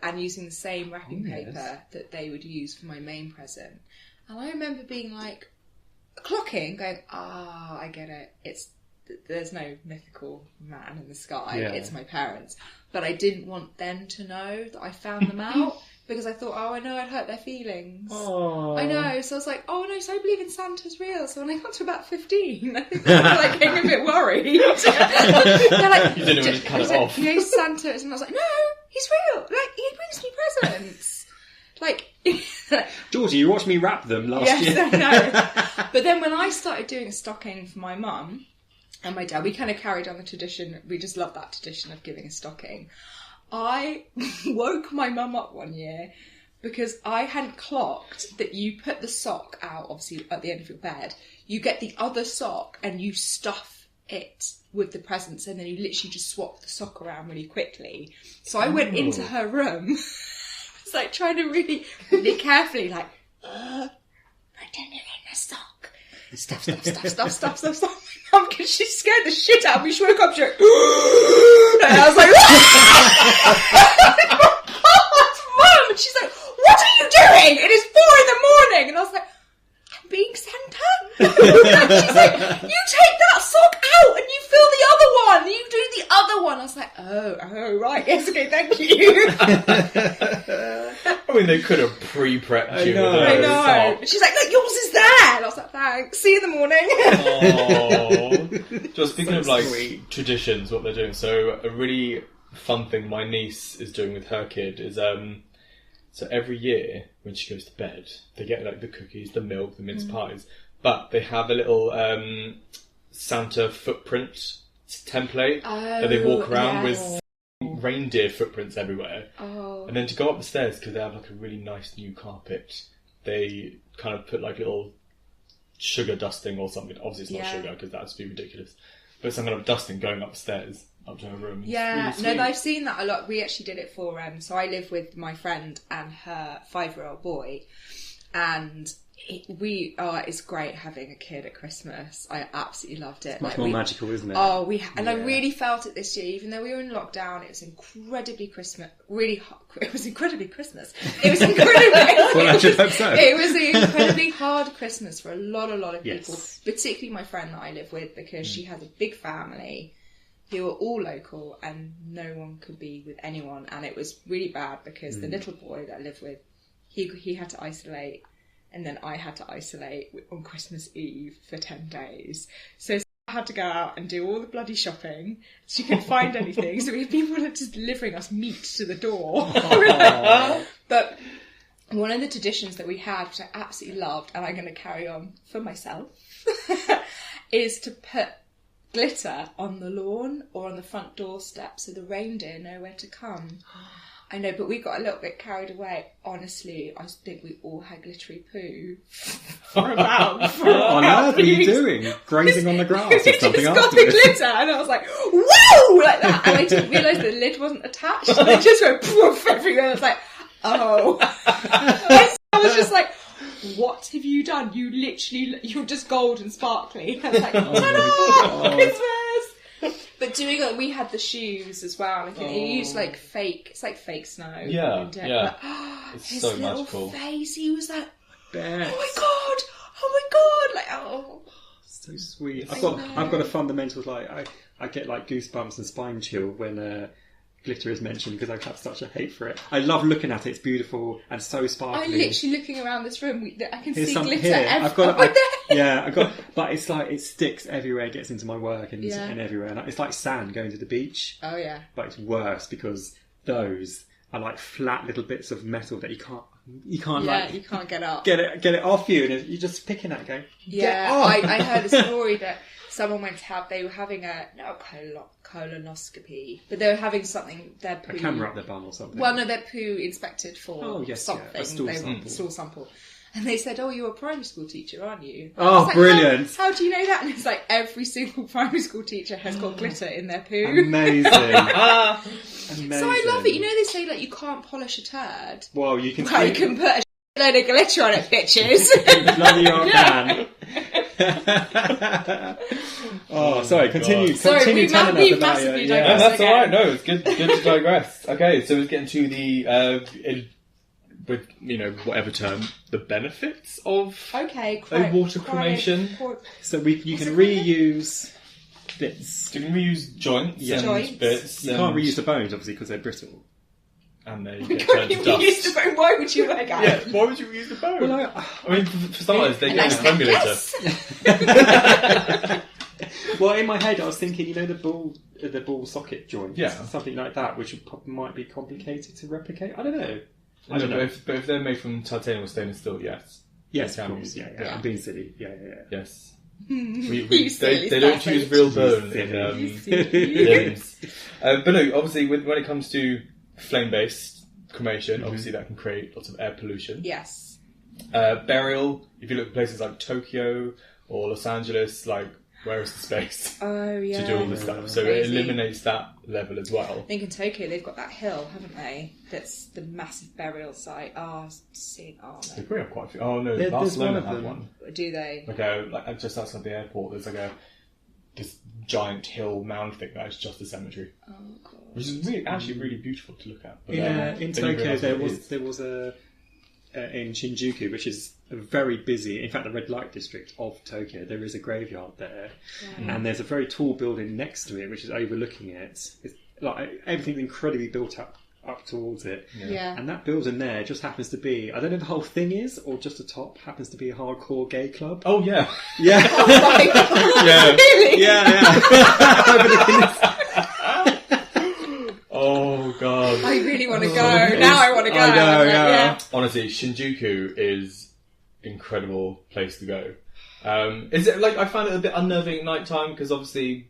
[SPEAKER 2] And using the same wrapping paper that they would use for my main present. And I remember being like, clocking, going, I get it. There's no mythical man in the sky.
[SPEAKER 1] Yeah.
[SPEAKER 2] It's my parents. But I didn't want them to know that I found them out. Because I thought, I know I'd hurt their feelings.
[SPEAKER 1] Oh.
[SPEAKER 2] I know. So I was like, so I believe in Santa's real. So when I got to about 15, I think they were like getting a bit worried. They're like,
[SPEAKER 3] you didn't want to cut it off.
[SPEAKER 2] Santa. And I was like, no, he's real. Like, he brings me presents. Like,
[SPEAKER 1] Georgie, you watched me wrap them last year.
[SPEAKER 2] Yes, I know. But then when I started doing a stocking for my mum and my dad, we kind of carried on the tradition. We just love that tradition of giving a stocking. I woke my mum up one year because I hadn't clocked that you put the sock out, obviously, at the end of your bed. You get the other sock and you stuff it with the presents, and then you literally just swap the sock around really quickly. So I went into her room. I was like trying to really, really carefully, like, I don't know in the sock. Stuff. My mum, because she scared the shit out of me. She woke up, she went, and I was like, Mum! And she's like, what are you doing? It is 4 a.m. And I was like, I'm being Santa. And she's like, you take that sock out and you fill the other one. You do the other one. I was like, oh, right. Yes, okay, thank you.
[SPEAKER 3] I mean, they could have pre-prepped you with
[SPEAKER 2] I
[SPEAKER 3] a
[SPEAKER 2] know.
[SPEAKER 3] sock.
[SPEAKER 2] She's like, look, yours is there. And I was like, thanks. See you in the morning.
[SPEAKER 3] Oh. Just speaking of like traditions, what they're doing. So a really fun thing my niece is doing with her kid is so every year when she goes to bed, they get like the cookies, the milk, the mince pies, but they have a little Santa footprint template that they walk around with reindeer footprints everywhere. And then to go up the stairs, because they have like a really nice new carpet, they kind of put like little sugar dusting or something. Obviously it's not sugar because that would be ridiculous, but some kind of dusting going upstairs up to her room.
[SPEAKER 2] Yeah,
[SPEAKER 3] really
[SPEAKER 2] no, I've seen that a lot. We actually did it for so I live with my friend and her 5-year-old boy, and it's great having a kid at Christmas. I absolutely loved it.
[SPEAKER 1] It's much more magical, isn't it?
[SPEAKER 2] I really felt it this year, even though we were in lockdown. It was incredibly Christmas. It was incredibly Christmas. It was incredibly.
[SPEAKER 1] Well, I should hope so.
[SPEAKER 2] It was an incredibly hard Christmas for a lot of people,
[SPEAKER 1] Yes.
[SPEAKER 2] particularly my friend that I live with, because she has a big family who were all local and no one could be with anyone, and it was really bad because the little boy that I live with, he had to isolate. And then I had to isolate on Christmas Eve for 10 days. So had to go out and do all the bloody shopping. She couldn't find anything, so we had people just delivering us meat to the door. But one of the traditions that we had, which I absolutely loved, and I'm going to carry on for myself, is to put glitter on the lawn or on the front doorstep so the reindeer know where to come. I know, but we got a little bit carried away. Honestly, I think we all had glittery poo for about
[SPEAKER 1] What on earth were you doing? Grazing on the grass or something
[SPEAKER 2] just got the
[SPEAKER 1] afterwards?
[SPEAKER 2] glitter, and I was like, whoa! Like that. And I didn't realise the lid wasn't attached, and it just went poof everywhere. I was like, oh. I was just like, what have you done? You're just gold and sparkly. I was like, ta-da! Christmas! But doing it, we had the shoes as well. Like, it used like fake, it's like fake snow.
[SPEAKER 3] Yeah,
[SPEAKER 2] And,
[SPEAKER 3] yeah.
[SPEAKER 2] But,
[SPEAKER 3] It's
[SPEAKER 2] his
[SPEAKER 3] so
[SPEAKER 2] little
[SPEAKER 3] magical.
[SPEAKER 2] face, he was like,
[SPEAKER 1] Bet.
[SPEAKER 2] oh my god, like, oh.
[SPEAKER 1] So sweet.
[SPEAKER 2] I
[SPEAKER 1] I've got
[SPEAKER 2] know.
[SPEAKER 1] a fundamental I get like goosebumps and spine chill when glitter is mentioned because I have such a hate for it. I love looking at it. It's beautiful and so sparkly.
[SPEAKER 2] I'm literally looking around this room. I can see glitter
[SPEAKER 1] here.
[SPEAKER 2] everywhere.
[SPEAKER 1] But it's like it sticks everywhere. It gets into my work and everywhere. And it's like sand going to the beach.
[SPEAKER 2] Oh yeah.
[SPEAKER 1] But it's worse because those are like flat little bits of metal that you can't
[SPEAKER 2] You can't get up.
[SPEAKER 1] get it off you, and you're just picking at it going.
[SPEAKER 2] Yeah,
[SPEAKER 1] "Get off!"
[SPEAKER 2] I heard a story that someone they were having colonoscopy, but they were having something, their poo...
[SPEAKER 1] A camera up their bum or something.
[SPEAKER 2] Well, no, their poo inspected for something.
[SPEAKER 1] a stool
[SPEAKER 2] Stool sample. And they said, oh, you're a primary school teacher, aren't you?
[SPEAKER 1] Oh,
[SPEAKER 2] I was like,
[SPEAKER 1] brilliant.
[SPEAKER 2] How do you know that? And it's like, every single primary school teacher has got glitter in their poo.
[SPEAKER 1] Amazing. Amazing.
[SPEAKER 2] So I love it. You know they say, like, you can't polish a turd.
[SPEAKER 1] Well, you can...
[SPEAKER 2] Well, you can put a load of glitter on it, bitches.
[SPEAKER 1] Bloody old man. Oh, sorry. Continue.
[SPEAKER 2] Sorry,
[SPEAKER 1] Continue
[SPEAKER 2] we
[SPEAKER 1] telling us about
[SPEAKER 2] massively
[SPEAKER 1] it.
[SPEAKER 3] No,
[SPEAKER 2] digressed.
[SPEAKER 3] that's
[SPEAKER 2] again.
[SPEAKER 3] all right. No, it's good to digress. Okay, so we're getting to the with whatever term, the benefits of
[SPEAKER 2] Okay,
[SPEAKER 3] water cremation.
[SPEAKER 1] So you can reuse bits.
[SPEAKER 3] You can reuse joints and
[SPEAKER 2] Joints.
[SPEAKER 3] bits.
[SPEAKER 1] You can't reuse the bones, obviously, because they're brittle.
[SPEAKER 3] and they
[SPEAKER 2] We
[SPEAKER 3] get
[SPEAKER 2] can't
[SPEAKER 3] turned to
[SPEAKER 2] even use the
[SPEAKER 3] dust.
[SPEAKER 2] bone. Why would you like that?
[SPEAKER 3] Yeah, why would you reuse the bone?
[SPEAKER 1] Well,
[SPEAKER 3] I mean, for starters, they get an accumulator.
[SPEAKER 2] Yes.
[SPEAKER 1] well, in my head, I was thinking, the ball socket joint,
[SPEAKER 3] Yeah.
[SPEAKER 1] something like that, which might be complicated to replicate. I don't know. I
[SPEAKER 3] No,
[SPEAKER 1] don't know.
[SPEAKER 3] but if they're made from titanium or stainless steel, yes.
[SPEAKER 1] Yes,
[SPEAKER 3] They
[SPEAKER 1] of
[SPEAKER 3] can
[SPEAKER 1] course.
[SPEAKER 3] be.
[SPEAKER 1] Yeah. I'm being silly. Yeah.
[SPEAKER 3] Yes.
[SPEAKER 2] You silly
[SPEAKER 3] They don't
[SPEAKER 2] bastard.
[SPEAKER 3] choose real bone
[SPEAKER 1] You
[SPEAKER 3] in
[SPEAKER 2] silly.
[SPEAKER 3] limbs. But no, obviously, when it comes to flame-based cremation, obviously that can create lots of air pollution.
[SPEAKER 2] Yes.
[SPEAKER 3] Burial, if you look at places like Tokyo or Los Angeles, like, where is the space
[SPEAKER 2] Oh, yeah.
[SPEAKER 3] to do all this stuff? So it
[SPEAKER 2] Crazy.
[SPEAKER 3] eliminates that level as well.
[SPEAKER 2] I think in Tokyo they've got that hill, haven't they? That's the massive burial site.
[SPEAKER 3] They
[SPEAKER 2] no.
[SPEAKER 3] probably have quite a few. Oh no,
[SPEAKER 1] There's
[SPEAKER 3] Barcelona
[SPEAKER 1] one of
[SPEAKER 3] have
[SPEAKER 1] them.
[SPEAKER 3] one.
[SPEAKER 2] Do they?
[SPEAKER 3] Like just outside the airport, there's this giant hill mound thing that is just a cemetery,
[SPEAKER 2] Oh, God.
[SPEAKER 3] which is actually really beautiful to look at. But,
[SPEAKER 1] In
[SPEAKER 3] then you
[SPEAKER 1] Tokyo,
[SPEAKER 3] realise
[SPEAKER 1] there
[SPEAKER 3] what it
[SPEAKER 1] was
[SPEAKER 3] is.
[SPEAKER 1] in Shinjuku, which is a very busy, in fact, the red light district of Tokyo. There is a graveyard there, and there's a very tall building next to it, which is overlooking it. It's like everything's incredibly built up towards it.
[SPEAKER 2] Yeah.
[SPEAKER 1] And that building there just happens to be, I don't know if the whole thing is, or just the top happens to be a hardcore gay club.
[SPEAKER 3] Oh yeah,
[SPEAKER 1] Yeah.
[SPEAKER 2] Oh my God.
[SPEAKER 3] Yeah.
[SPEAKER 2] Really?
[SPEAKER 3] Oh god.
[SPEAKER 2] I really want to go. Now I want to go.
[SPEAKER 1] I know,
[SPEAKER 2] Like,
[SPEAKER 1] yeah.
[SPEAKER 3] Honestly, Shinjuku is an incredible place to go. Is it I found it a bit unnerving at night time because obviously,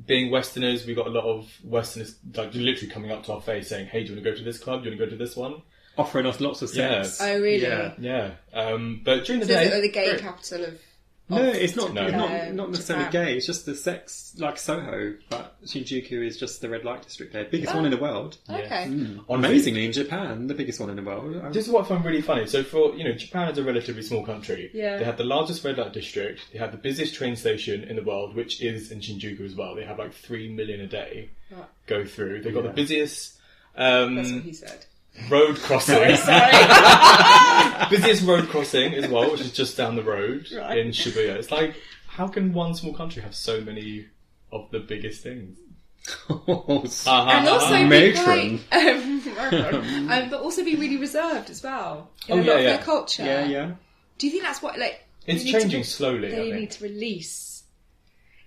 [SPEAKER 3] being Westerners, we got a lot of Westerners literally coming up to our face saying, "Hey, do you want to go to this club? Do you want to go to this one?"
[SPEAKER 1] Offering us lots of sex.
[SPEAKER 2] Oh, really?
[SPEAKER 1] Yeah.
[SPEAKER 3] Yeah. But during the
[SPEAKER 2] So
[SPEAKER 3] day,
[SPEAKER 2] is it the gay
[SPEAKER 3] great.
[SPEAKER 2] capital of...
[SPEAKER 1] No, it's not.
[SPEAKER 3] No.
[SPEAKER 1] Not necessarily
[SPEAKER 2] Japan.
[SPEAKER 1] gay. It's just the sex, like Soho. But Shinjuku is just the red light district there, biggest one in the world.
[SPEAKER 2] Okay.
[SPEAKER 3] Honestly,
[SPEAKER 1] Amazingly, in Japan, the biggest one in the world.
[SPEAKER 3] This is what I find really funny. So for, Japan is a relatively small country.
[SPEAKER 2] Yeah.
[SPEAKER 3] They have the largest red light district. They have the busiest train station in the world, which is in Shinjuku as well. They have 3 million a day
[SPEAKER 2] Right.
[SPEAKER 3] go through. They've got the
[SPEAKER 1] Yeah.
[SPEAKER 3] busiest
[SPEAKER 2] That's what he said.
[SPEAKER 3] road crossing.
[SPEAKER 2] Sorry.
[SPEAKER 3] Busiest road crossing as well, which is just down the road
[SPEAKER 2] Right.
[SPEAKER 3] in Shibuya. It's how can one small country have so many of the biggest things?
[SPEAKER 2] And also be
[SPEAKER 1] Matron.
[SPEAKER 2] quite, but also be really reserved as well in
[SPEAKER 3] Oh,
[SPEAKER 2] a lot
[SPEAKER 3] yeah,
[SPEAKER 2] of
[SPEAKER 3] yeah.
[SPEAKER 2] their culture.
[SPEAKER 1] Yeah.
[SPEAKER 2] Do you think that's what
[SPEAKER 3] it's
[SPEAKER 2] they need
[SPEAKER 3] changing
[SPEAKER 2] to,
[SPEAKER 3] slowly, I
[SPEAKER 2] They
[SPEAKER 3] think.
[SPEAKER 2] need to release.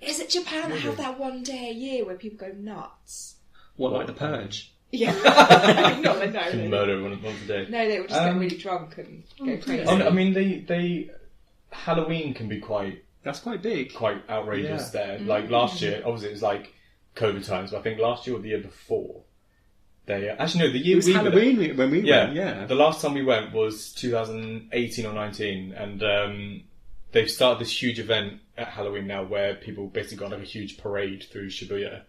[SPEAKER 2] Is it Japan that have that one day a year where people go nuts?
[SPEAKER 1] What, like the purge?
[SPEAKER 2] Yeah. No.
[SPEAKER 3] Murder once a day.
[SPEAKER 2] No, they would just get really drunk and go crazy.
[SPEAKER 3] I mean, they Halloween can be
[SPEAKER 1] That's quite big.
[SPEAKER 3] quite outrageous there. Like last year, obviously it was like COVID times, but I think last year or the year before, they actually no, the year
[SPEAKER 1] It was
[SPEAKER 3] we
[SPEAKER 1] Halloween
[SPEAKER 3] went,
[SPEAKER 1] when we went, yeah.
[SPEAKER 3] The last time we went was 2018 or 19, and they've started this huge event at Halloween now where people basically got like a huge parade through Shibuya.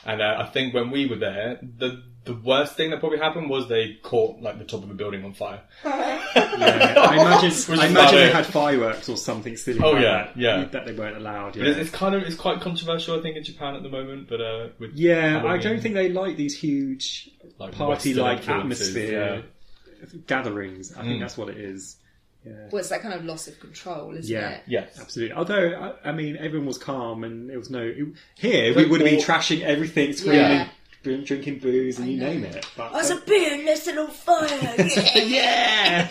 [SPEAKER 3] And I think when we were there, the worst thing that probably happened was they caught like the top of a building on fire.
[SPEAKER 1] I imagine they had fireworks or something silly.
[SPEAKER 3] Oh,
[SPEAKER 1] like
[SPEAKER 3] yeah, yeah.
[SPEAKER 1] that they weren't allowed. Yeah.
[SPEAKER 3] But it's quite controversial, I think, in Japan at the moment. But with
[SPEAKER 1] I
[SPEAKER 3] Halloween,
[SPEAKER 1] don't think they like these huge
[SPEAKER 3] like
[SPEAKER 1] party-like
[SPEAKER 3] Western
[SPEAKER 1] atmosphere gatherings. I think that's what it is. Yeah.
[SPEAKER 2] Well, it's that kind of loss of control, isn't it?
[SPEAKER 3] Yes.
[SPEAKER 1] Absolutely. Although, I mean, everyone was calm and there was no... Here, we would have been trashing everything, screaming, drinking booze and you name it. But,
[SPEAKER 2] There's a beer nest on fire!
[SPEAKER 1] yeah!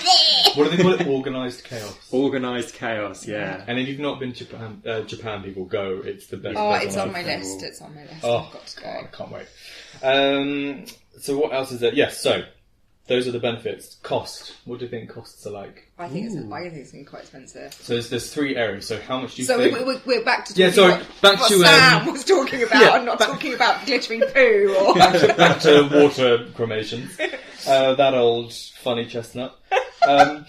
[SPEAKER 3] What do they call it? Organised chaos.
[SPEAKER 1] Organised chaos, yeah.
[SPEAKER 3] And if you've not been to Japan, people go. It's the best.
[SPEAKER 2] Oh,
[SPEAKER 3] place
[SPEAKER 2] it's
[SPEAKER 3] on
[SPEAKER 2] on my
[SPEAKER 3] earth.
[SPEAKER 2] list. It's on my list.
[SPEAKER 3] Oh,
[SPEAKER 2] I've got to go.
[SPEAKER 3] I can't wait. So what else is there? Yes, so those are the benefits. Cost. What do you think costs are like?
[SPEAKER 2] I think it's going to be quite expensive.
[SPEAKER 3] So there's three areas. So how much do you
[SPEAKER 2] So
[SPEAKER 3] think?
[SPEAKER 2] we're back to talking
[SPEAKER 3] back
[SPEAKER 2] what
[SPEAKER 3] to
[SPEAKER 2] Sam was talking about.
[SPEAKER 3] yeah,
[SPEAKER 2] I'm not talking about glittering poo or...
[SPEAKER 3] back to water cremations. That old funny chestnut.
[SPEAKER 2] God.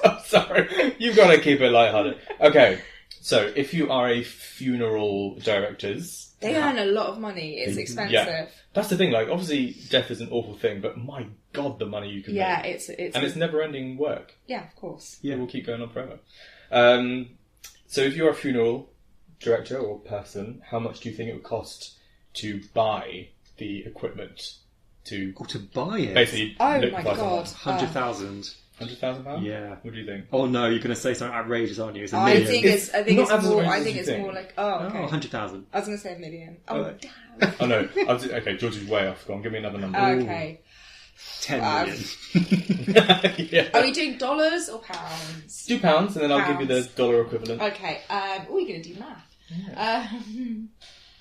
[SPEAKER 3] I'm sorry. You've got to keep it lighthearted. Okay. So if you are a funeral directors...
[SPEAKER 2] They earn a lot of money. It's expensive.
[SPEAKER 3] Yeah. That's the thing, like, obviously death is an awful thing, but my God, the money you can make. It's never-ending work.
[SPEAKER 2] Yeah, of course.
[SPEAKER 3] It will keep going on forever. So if you're a funeral director or person, how much do you think it would cost to buy the equipment to...
[SPEAKER 1] Or to buy it?
[SPEAKER 3] Basically,
[SPEAKER 2] oh my God.
[SPEAKER 1] 100,000.
[SPEAKER 3] £100,000?
[SPEAKER 1] Yeah.
[SPEAKER 3] What do you think?
[SPEAKER 1] Oh no, you're going to say something outrageous, aren't you? It's a
[SPEAKER 2] I
[SPEAKER 1] million.
[SPEAKER 2] think it's
[SPEAKER 3] not as
[SPEAKER 2] more.
[SPEAKER 3] outrageous
[SPEAKER 2] I
[SPEAKER 3] as
[SPEAKER 2] think
[SPEAKER 3] you
[SPEAKER 2] it's
[SPEAKER 3] think.
[SPEAKER 2] more like. Oh, okay.
[SPEAKER 1] 100,000.
[SPEAKER 2] I was going to say a million. Oh, damn.
[SPEAKER 3] Oh no. Okay, George is way off. Go on, give me another number.
[SPEAKER 2] Okay.
[SPEAKER 1] 10 million.
[SPEAKER 3] Yeah.
[SPEAKER 2] Are we doing dollars or pounds?
[SPEAKER 3] Do pounds, and then I'll give you the
[SPEAKER 2] Pounds.
[SPEAKER 3] dollar equivalent.
[SPEAKER 2] Okay. We're going to do math.
[SPEAKER 3] Yeah.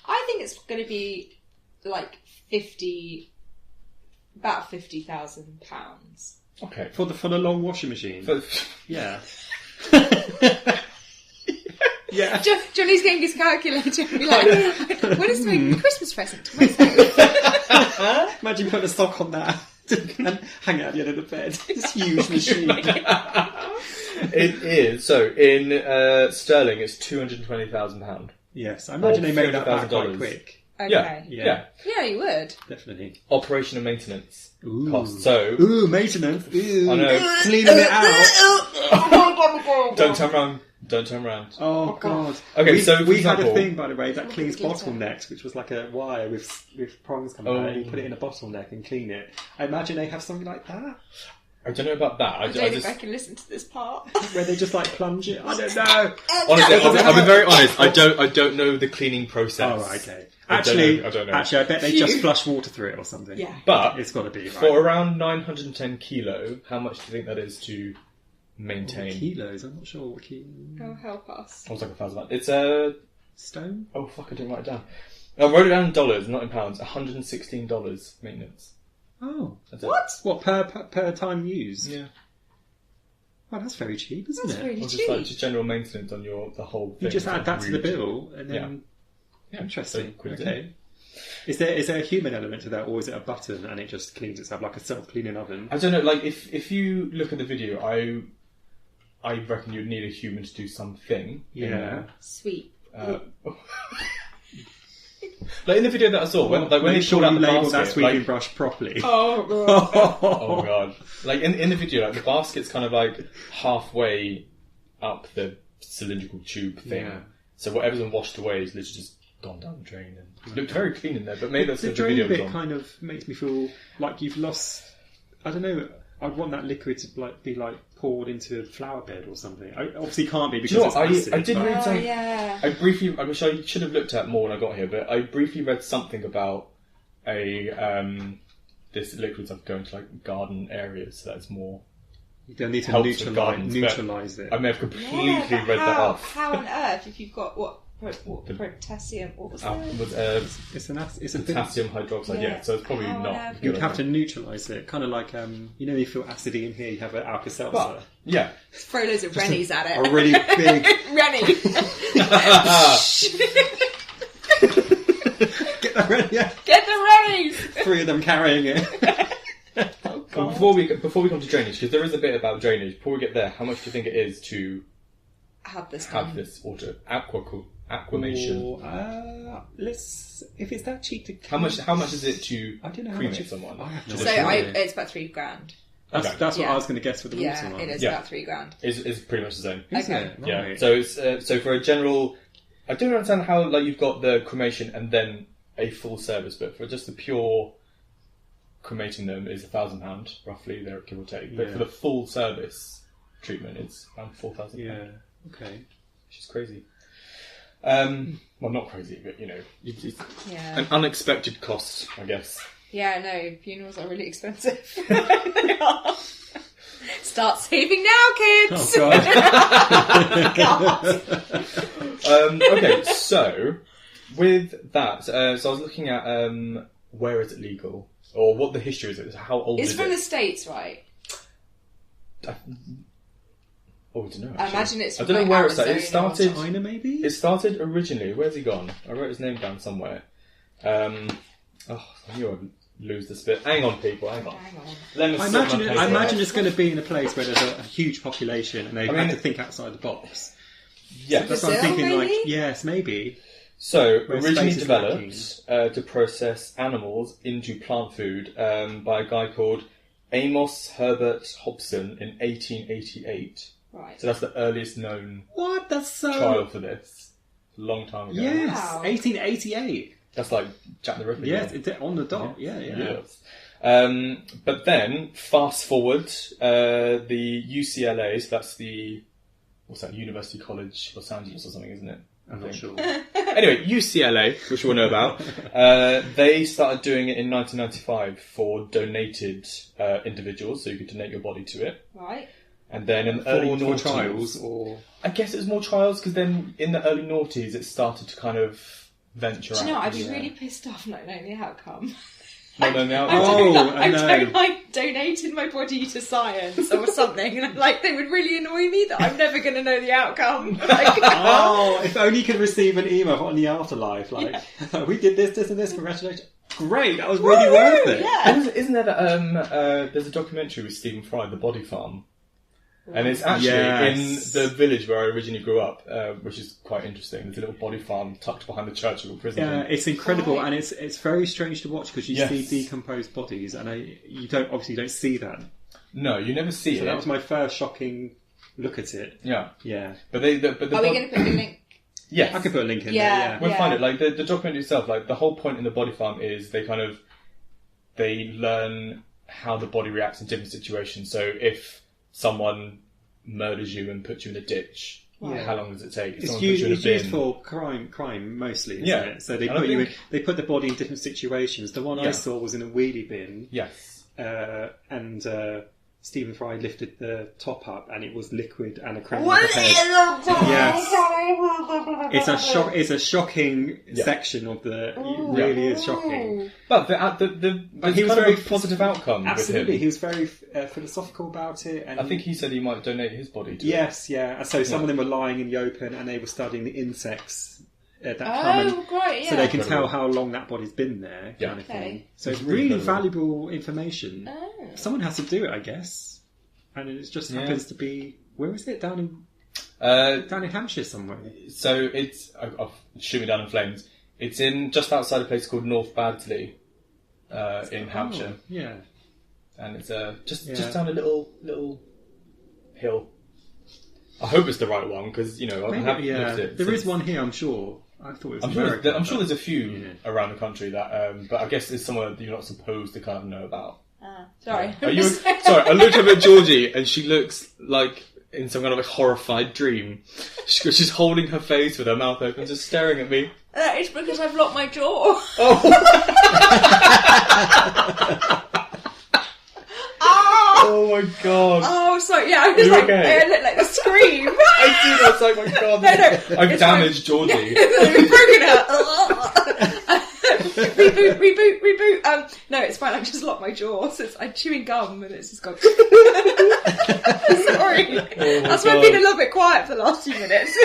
[SPEAKER 2] I think it's going to be like about £50,000.
[SPEAKER 3] Okay.
[SPEAKER 1] For the long washing machine. Yeah. Yeah.
[SPEAKER 2] Johnny's getting his calculator and be like, what is my Christmas present to myself?
[SPEAKER 1] Imagine putting a sock on that and hang it at the end of the bed. This huge machine.
[SPEAKER 3] It is. So, in sterling, it's £220,000.
[SPEAKER 1] Yes, I imagine they made that back quite
[SPEAKER 3] $50,000.
[SPEAKER 2] Okay.
[SPEAKER 1] quick.
[SPEAKER 3] Yeah.
[SPEAKER 2] Yeah, you would.
[SPEAKER 1] Definitely.
[SPEAKER 3] Operation and maintenance
[SPEAKER 1] Ooh.
[SPEAKER 3] cost. So,
[SPEAKER 1] Maintenance. Ooh.
[SPEAKER 3] I know.
[SPEAKER 1] Cleaning it out.
[SPEAKER 3] Don't turn around. Don't turn around.
[SPEAKER 1] Oh, God.
[SPEAKER 3] Okay, so for
[SPEAKER 1] we had
[SPEAKER 3] example-
[SPEAKER 1] a thing, by the way, that cleans
[SPEAKER 2] glitter.
[SPEAKER 1] bottlenecks, which was like a wire with prongs coming out, and you put it in a bottleneck and clean it. I imagine they have something like that,
[SPEAKER 3] I don't know about that.
[SPEAKER 2] I don't think I can listen to this part.
[SPEAKER 1] where they just like plunge it. I don't know.
[SPEAKER 3] Honestly, I'll be very honest. I don't know the cleaning process.
[SPEAKER 1] Oh, right, okay.
[SPEAKER 3] I don't know.
[SPEAKER 1] Actually, I bet they just flush water through it or something.
[SPEAKER 2] Yeah.
[SPEAKER 3] But
[SPEAKER 1] It's got to be, right?
[SPEAKER 3] for around 910 kilo, how much do you think that is to maintain?
[SPEAKER 1] Kilos, I'm not sure what kilo.
[SPEAKER 2] Oh, help us.
[SPEAKER 3] I was like £1,000. It's a...
[SPEAKER 1] Stone?
[SPEAKER 3] Oh, fuck, I didn't write it down. I wrote it down in dollars, not in pounds. $116 maintenance.
[SPEAKER 1] Oh.
[SPEAKER 3] That's
[SPEAKER 2] What?
[SPEAKER 1] What, per time used?
[SPEAKER 3] Yeah.
[SPEAKER 1] Well, that's very cheap, isn't
[SPEAKER 2] That's
[SPEAKER 1] it?
[SPEAKER 2] really
[SPEAKER 3] Or
[SPEAKER 2] cheap.
[SPEAKER 3] just like just general maintenance on the whole thing.
[SPEAKER 1] You just add that to the
[SPEAKER 3] Really cheap.
[SPEAKER 1] bill, and then...
[SPEAKER 3] Yeah,
[SPEAKER 1] Interesting.
[SPEAKER 3] so quick
[SPEAKER 1] Okay. Is there a human element to that, or is it a button and it just cleans itself like a self-cleaning oven?
[SPEAKER 3] I don't know. Like if you look at the video, I reckon you'd need a human to do something. in
[SPEAKER 1] Yeah.
[SPEAKER 3] there.
[SPEAKER 2] Sweet.
[SPEAKER 3] Like in the video that I saw, when they
[SPEAKER 1] Make sure
[SPEAKER 3] pulled out
[SPEAKER 1] you
[SPEAKER 3] the
[SPEAKER 1] label that
[SPEAKER 3] basket,
[SPEAKER 1] sweeping
[SPEAKER 3] like,
[SPEAKER 1] brush properly.
[SPEAKER 2] Oh,
[SPEAKER 3] oh god, like in the video, like the basket's kind of like halfway up the cylindrical tube thing.
[SPEAKER 1] Yeah.
[SPEAKER 3] So whatever's been washed away is literally just gone down the drain, and it looked very clean in there. But maybe that's
[SPEAKER 1] The
[SPEAKER 3] what the
[SPEAKER 1] drain
[SPEAKER 3] video was
[SPEAKER 1] bit
[SPEAKER 3] on.
[SPEAKER 1] kind of makes me feel like you've lost. I don't know. I'd want that liquid to be poured into a flower bed or something. I obviously can't be because
[SPEAKER 3] Do you know
[SPEAKER 1] it's
[SPEAKER 3] what?
[SPEAKER 1] acid.
[SPEAKER 3] I did
[SPEAKER 1] but-
[SPEAKER 3] read something.
[SPEAKER 2] yeah.
[SPEAKER 3] I wish I should have looked at more when I got here, but I briefly read something about a this liquid's going to like garden areas, so that's more
[SPEAKER 1] You don't need to
[SPEAKER 3] helps with
[SPEAKER 1] neutralise it.
[SPEAKER 3] I may have completely read that off.
[SPEAKER 2] How on earth, if you've got potassium, what was that?
[SPEAKER 1] It's a
[SPEAKER 3] potassium hydroxide, yeah, so it's probably not.
[SPEAKER 1] You'd have to neutralise it, kind of like you feel acidy in here. You have an Alka-Seltzer.
[SPEAKER 3] Well, yeah,
[SPEAKER 2] throw loads of Rennies at it.
[SPEAKER 1] A really big
[SPEAKER 2] Rennie.
[SPEAKER 1] Get the Rennie.
[SPEAKER 2] Get the Rennies.
[SPEAKER 1] 3 of them carrying it.
[SPEAKER 3] Well, before we come to drainage, because there is a bit about drainage. Before we get there, how much do you think it is to
[SPEAKER 2] have this
[SPEAKER 3] water aquamation?
[SPEAKER 1] If it's that cheap to
[SPEAKER 3] how much is it to
[SPEAKER 1] I don't know
[SPEAKER 3] cremate someone?
[SPEAKER 2] It's about £3,000.
[SPEAKER 1] That's what I was going to guess for the water one.
[SPEAKER 2] It is about £3,000.
[SPEAKER 3] Is pretty much the same.
[SPEAKER 2] Okay.
[SPEAKER 1] Right.
[SPEAKER 3] Yeah. So it's so for a general, I don't understand how you've got the cremation and then a full service, but for just the pure cremating them is £1,000 roughly, there give or take. But for the full service treatment, it's around £4,000.
[SPEAKER 1] Yeah. Okay.
[SPEAKER 3] Which is crazy. Well, not crazy, but it's an unexpected cost, I guess.
[SPEAKER 2] Yeah, no, funerals are really expensive. They are. Start saving now, kids!
[SPEAKER 1] Oh, God.
[SPEAKER 3] Okay, so with that, so I was looking at where is it legal, or what the history is. How old is it?
[SPEAKER 2] It's from the States, right?
[SPEAKER 3] I don't know.
[SPEAKER 2] I imagine it's from
[SPEAKER 3] I don't know where
[SPEAKER 2] Arizona.
[SPEAKER 3] It started.
[SPEAKER 1] China, maybe.
[SPEAKER 3] It started originally. Where's he gone? I wrote his name down somewhere. I knew I'd lose this bit. Hang on, people. Hang on.
[SPEAKER 1] I imagine it's going to be in a place where there's a huge population and they have to think outside the box.
[SPEAKER 3] Yeah,
[SPEAKER 1] so that's what I'm thinking.
[SPEAKER 2] Maybe?
[SPEAKER 1] Like, yes, maybe.
[SPEAKER 3] So originally developed to process animals into plant food by a guy called Amos Herbert Hobson in 1888.
[SPEAKER 2] Right.
[SPEAKER 3] So that's the earliest known trial for this. A long time ago.
[SPEAKER 1] Yes,
[SPEAKER 2] Wow.
[SPEAKER 1] 1888.
[SPEAKER 3] That's like Jack the Ripper.
[SPEAKER 1] Yes, it's on the dot. Yeah.
[SPEAKER 3] Yes. But then, fast forward, the UCLA, so that's the, University College Los Angeles or something, isn't it?
[SPEAKER 1] I'm not sure.
[SPEAKER 3] Anyway, UCLA, which we all know about, they started doing it in 1995 for donated individuals, so you could donate your body to it.
[SPEAKER 2] Right.
[SPEAKER 3] And then in the early noughties,
[SPEAKER 1] trials, or
[SPEAKER 3] I guess it was more trials, because then in the early noughties it started to kind of venture out.
[SPEAKER 2] Do you know, I'd be really pissed off not knowing the outcome.
[SPEAKER 3] I don't
[SPEAKER 2] donated my body to science or something, and they would really annoy me that I'm never going to know the outcome.
[SPEAKER 1] If only you could receive an email on the afterlife, we did this and this, congratulations. Great, that was really worth it.
[SPEAKER 2] Yeah.
[SPEAKER 3] Isn't there there's a documentary with Stephen Fry, The Body Farm. And it's actually in the village where I originally grew up, which is quite interesting. There's a little body farm tucked behind the church of a prison.
[SPEAKER 1] Yeah, it's incredible, and it's very strange to watch because you see decomposed bodies, and you don't see that.
[SPEAKER 3] No, you never see it.
[SPEAKER 1] So that was my first shocking look at it.
[SPEAKER 3] Yeah.
[SPEAKER 1] But
[SPEAKER 2] are we going to put the link?
[SPEAKER 3] Yes,
[SPEAKER 1] I can put a link in there. Yeah,
[SPEAKER 3] we'll find it. The documentary itself, the whole point in the body farm is they learn how the body reacts in different situations. So if someone murders you and puts you in a ditch, how long does it take?
[SPEAKER 1] It's used for crime mostly, isn't it? So they put the body in different situations. The one I saw was in a wheelie bin.
[SPEAKER 3] Yes.
[SPEAKER 1] And Stephen Fry lifted the top up and it was liquid and a crown of the head. Yes. It's a shocking section of the... It really is shocking.
[SPEAKER 3] But he was a very positive outcome.
[SPEAKER 1] Absolutely.
[SPEAKER 3] With him.
[SPEAKER 1] He was very philosophical about it. And
[SPEAKER 3] I think he said he might donate his body to it.
[SPEAKER 1] Yes, yeah. So some of them were lying in the open and they were studying the insects that come
[SPEAKER 2] great,
[SPEAKER 1] so they can tell how long that body's been there, kind of thing. So it's really valuable information. Someone has to do it, I guess. And it just happens to be... Where is it? Down in Hampshire somewhere.
[SPEAKER 3] So it's... I'll shoot me down in flames. It's just outside a place called North Baddesley in Hampshire.
[SPEAKER 1] Yeah.
[SPEAKER 3] And it's just down a little hill. I hope it's the right one, because, I haven't looked at it.
[SPEAKER 1] There is one here, I'm sure. I thought it was
[SPEAKER 3] America. I'm sure there's a few around the country that... but I guess it's somewhere that you're not supposed to kind of know about.
[SPEAKER 2] Sorry.
[SPEAKER 3] Sorry, I looked up at Georgie and she looks like in some kind of horrified dream. She's holding her face with her mouth open, just staring at me.
[SPEAKER 2] It's because I've locked my jaw.
[SPEAKER 3] Oh my god.
[SPEAKER 2] Oh, sorry. was like,
[SPEAKER 3] okay?
[SPEAKER 2] it looked like the Scream.
[SPEAKER 3] I do. That's like, my God.
[SPEAKER 2] No,
[SPEAKER 3] I've damaged Georgie.
[SPEAKER 2] We've broken her. Reboot. No, it's fine. I just locked my jaw. So I'm chewing gum and it's just gone. Sorry. That's why I've been a little bit quiet for the last few minutes.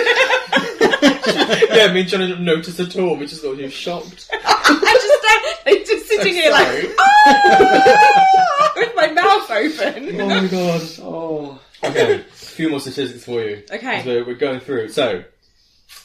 [SPEAKER 3] Yeah, me and Jonny didn't notice at all. We just thought you were shocked.
[SPEAKER 2] I'm just sitting here
[SPEAKER 3] sorry.
[SPEAKER 2] with my mouth open.
[SPEAKER 3] Oh my God.
[SPEAKER 1] Oh.
[SPEAKER 3] Okay, a few more statistics for you.
[SPEAKER 2] Okay.
[SPEAKER 3] As we're going through. So,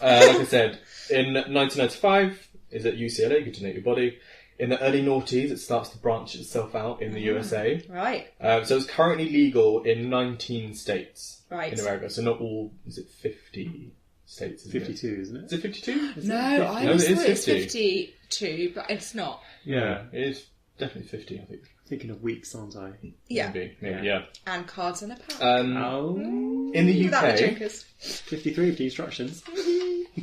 [SPEAKER 3] like I said, in 1995, is at UCLA, Good to Know Your Body. In the early noughties, it starts to branch itself out in the USA.
[SPEAKER 2] Right.
[SPEAKER 3] So it's currently legal in 19 states in America. So not all, is it 50 states?
[SPEAKER 1] 52, isn't it?
[SPEAKER 3] Is it 52?
[SPEAKER 2] No, I always thought it was 52, but it's not.
[SPEAKER 3] Yeah, it is definitely 50, I think.
[SPEAKER 1] Thinking of weeks, aren't I?
[SPEAKER 2] Yeah.
[SPEAKER 3] Maybe, yeah.
[SPEAKER 2] And cards in a pack.
[SPEAKER 3] In the
[SPEAKER 2] Without the
[SPEAKER 3] UK...
[SPEAKER 2] drinkers.
[SPEAKER 1] 53 of the instructions.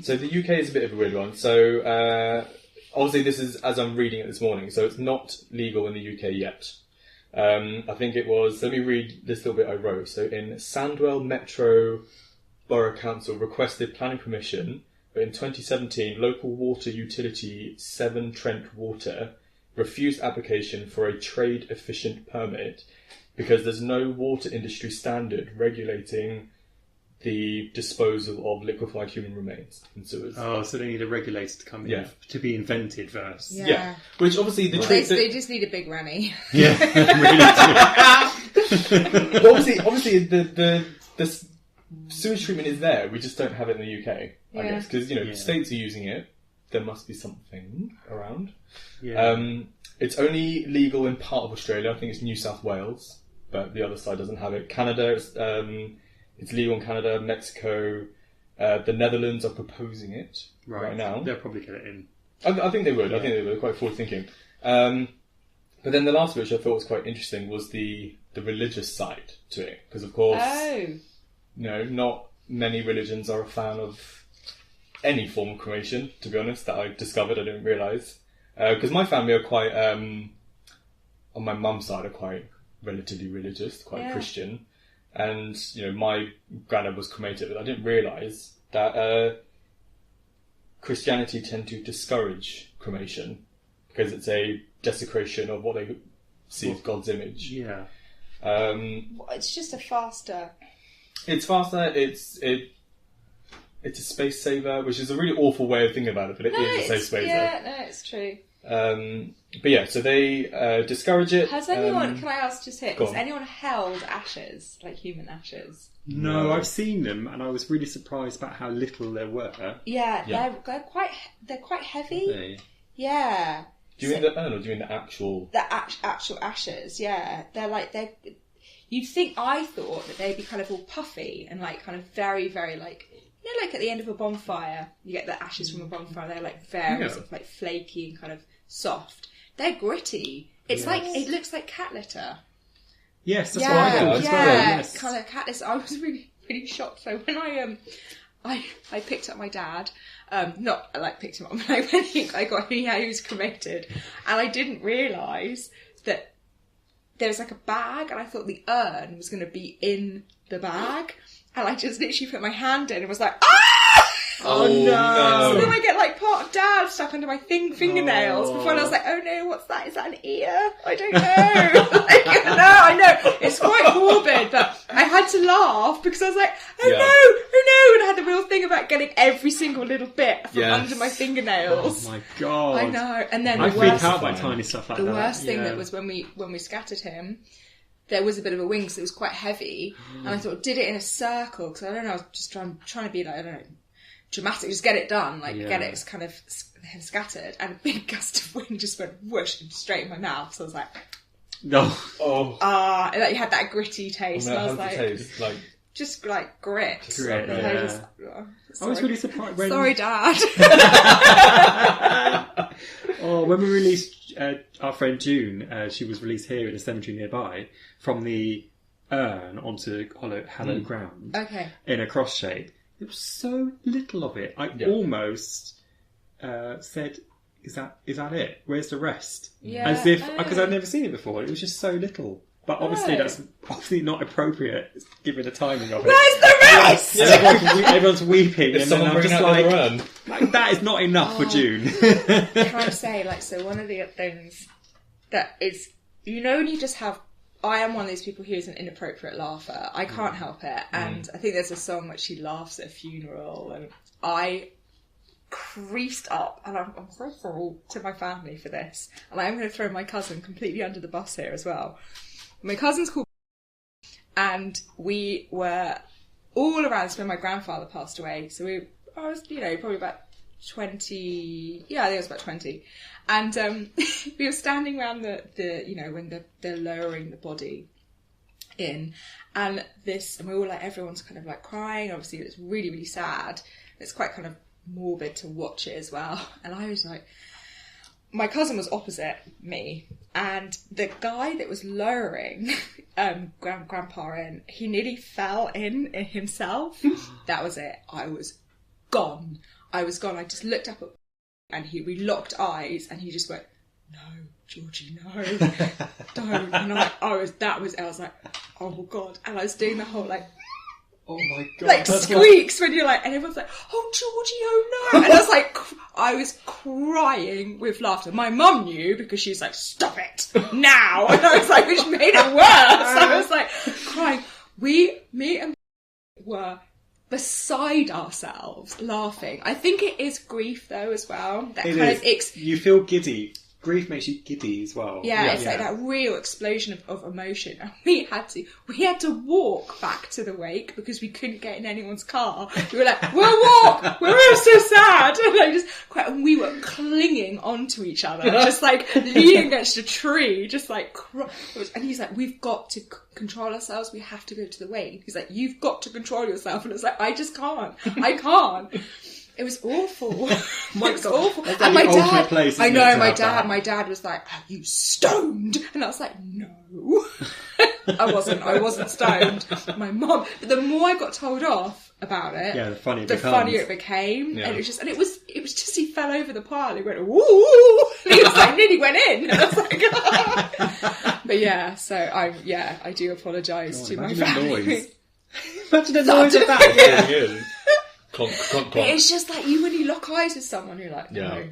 [SPEAKER 3] So the UK is a bit of a weird one. So obviously this is as I'm reading it this morning, so it's not legal in the UK yet. I think it was, let me read this little bit I wrote. So in Sandwell Metro Borough Council requested planning permission, but in 2017 local water utility Severn Trent Water refused application for a trade efficient permit because there's no water industry standard regulating the disposal of liquefied human remains in sewers.
[SPEAKER 1] Oh, so they need a regulator to come in to be invented first.
[SPEAKER 2] Yeah.
[SPEAKER 3] Which obviously
[SPEAKER 2] They just need a big ranny.
[SPEAKER 1] Yeah, really
[SPEAKER 3] do. obviously the sewage treatment is there. We just don't have it in the UK, I guess, because states are using it. There must be something around.
[SPEAKER 1] Yeah.
[SPEAKER 3] It's only legal in part of Australia. I think it's New South Wales, but the other side doesn't have it. Canada, it's legal in Canada. Mexico, the Netherlands are proposing it right now.
[SPEAKER 1] They'll probably get it in.
[SPEAKER 3] I think they would. Yeah. I think they were quite forward thinking. But then the last bit, which I thought was quite interesting, was the religious side to it, because of course, not many religions are a fan of any form of cremation, to be honest, that I discovered. I didn't realise. Because my family are quite, on my mum's side, are quite relatively religious, quite Christian. And, my granddad was cremated, but I didn't realise that Christianity tend to discourage cremation because it's a desecration of what they see as God's image.
[SPEAKER 1] Yeah.
[SPEAKER 2] It's just a faster...
[SPEAKER 3] It's faster, it's a space saver, which is a really awful way of thinking about it, but it is a safe space.
[SPEAKER 2] Yeah, no, it's true.
[SPEAKER 3] But yeah, so they discourage it.
[SPEAKER 2] Has anyone, can I ask just here, has anyone held ashes, like human ashes?
[SPEAKER 1] No, I've seen them, and I was really surprised about how little there were.
[SPEAKER 2] Yeah. They're quite heavy.
[SPEAKER 1] Are they?
[SPEAKER 2] Yeah.
[SPEAKER 3] Do you mean the urn, or do you mean the actual?
[SPEAKER 2] The actual ashes, yeah. I thought that they'd be kind of all puffy and like kind of very, very like, like at the end of a bonfire, you get the ashes from a bonfire, they're like very sort of like flaky and kind of soft. They're gritty. It's like, it looks like cat litter.
[SPEAKER 1] Yes, that's what I thought as well. Yes.
[SPEAKER 2] Kind of cat litter. I was really, really shocked. So when I picked up my dad, not like picked him up, but when he was cremated, and I didn't realise that there was like a bag, and I thought the urn was going to be in the bag, and I just literally put my hand in and was like, ah!
[SPEAKER 3] Oh no!
[SPEAKER 2] So then I get like part of dad stuck under my fingernails before, and I was like, oh no, what's that? Is that an ear? I don't know. No, I know. It's quite morbid, but I had to laugh because I was like, oh no, and I had the real thing about getting every single little bit from under my fingernails.
[SPEAKER 1] Oh my god.
[SPEAKER 2] I know. And then
[SPEAKER 1] I freak out by tiny stuff like that.
[SPEAKER 2] The worst thing that was when we scattered him, there was a bit of a wing, so it was quite heavy, and I thought, did it in a circle, because I don't know, I was just trying to be like, I don't know, dramatic, just get it done, get it kind of scattered, and a big gust of wind just went whoosh and straight in my mouth, so I was like,
[SPEAKER 1] no.
[SPEAKER 2] and like, you had that gritty taste, and I was like,
[SPEAKER 3] taste? Like,
[SPEAKER 2] just like grit.
[SPEAKER 1] I was really surprised when...
[SPEAKER 2] Sorry, Dad.
[SPEAKER 1] When we released our friend June, she was released here in a cemetery nearby, from the urn onto hallowed ground.
[SPEAKER 2] Okay.
[SPEAKER 1] In a cross shape. There was so little of it. I almost said, "Is that it? Where's the rest?"
[SPEAKER 2] Yeah.
[SPEAKER 1] As if because I'd never seen it before. It was just so little. But obviously that's obviously not appropriate given the timing of it.
[SPEAKER 2] Where's the rest?
[SPEAKER 1] Everyone's weeping,
[SPEAKER 3] Is
[SPEAKER 1] and then
[SPEAKER 3] someone
[SPEAKER 1] I'm
[SPEAKER 3] bringing
[SPEAKER 1] just
[SPEAKER 3] out the other end?
[SPEAKER 1] like, that is not enough for June.
[SPEAKER 2] Can I say, like, so one of the things that is, you know, when you just have, I am one of those people who's an inappropriate laugher. I can't help it. And I think there's a song which she laughs at a funeral, and I creased up, and I'm so sorry to my family for this. And I am going to throw my cousin completely under the bus here as well. My cousin's called, and we were all around when my grandfather passed away. So I was, you know, probably about 20. Yeah, I think I was about 20. And we were standing around the you know, when they're lowering the body in, and we were all like, everyone's kind of like crying. Obviously, it's really, really sad. It's quite kind of morbid to watch it as well. And I was like, my cousin was opposite me, and the guy that was lowering grandpa in, he nearly fell in himself. That was it. I was gone. I just looked up at, and we locked eyes, and he just went, "No, Georgie, no, don't." And I was like, oh God. And I was doing the whole like,
[SPEAKER 1] oh my God,
[SPEAKER 2] like squeaks when you're like, and everyone's like, "Oh Georgie, oh no!" And I was like, I was crying with laughter. My mum knew because she was like, "Stop it now!" And I was like, which made it worse. I was like crying. Me and were beside ourselves laughing. I think it is grief though as well. That
[SPEAKER 1] it
[SPEAKER 2] kind
[SPEAKER 1] is.
[SPEAKER 2] of
[SPEAKER 1] You feel giddy. Grief makes you giddy as well.
[SPEAKER 2] Yeah, it's like that real explosion of emotion. And we had to walk back to the wake because we couldn't get in anyone's car. We were like, "We'll walk. We're so sad." And we were clinging onto each other, just like leaning against a tree, just like. And he's like, "We've got to control ourselves. We have to go to the wake." He's like, "You've got to control yourself." And it's like, I just can't. I can't. It was awful. It was awful.
[SPEAKER 1] And my dad, place,
[SPEAKER 2] I know, my dad was like, "Are you stoned?" And I was like, "No." I wasn't stoned. My mum, but the more I got told off about it,
[SPEAKER 1] the funnier
[SPEAKER 2] it became. Yeah. And it was just he fell over the pile, he went, "Ooh," and he was like, nearly went in. And I was like, ah. But yeah, so I do apologise to my family.
[SPEAKER 1] Imagine the noise of that.
[SPEAKER 3] Clonk, clonk, clonk.
[SPEAKER 2] But it's just like when you lock eyes with someone, you're like, no,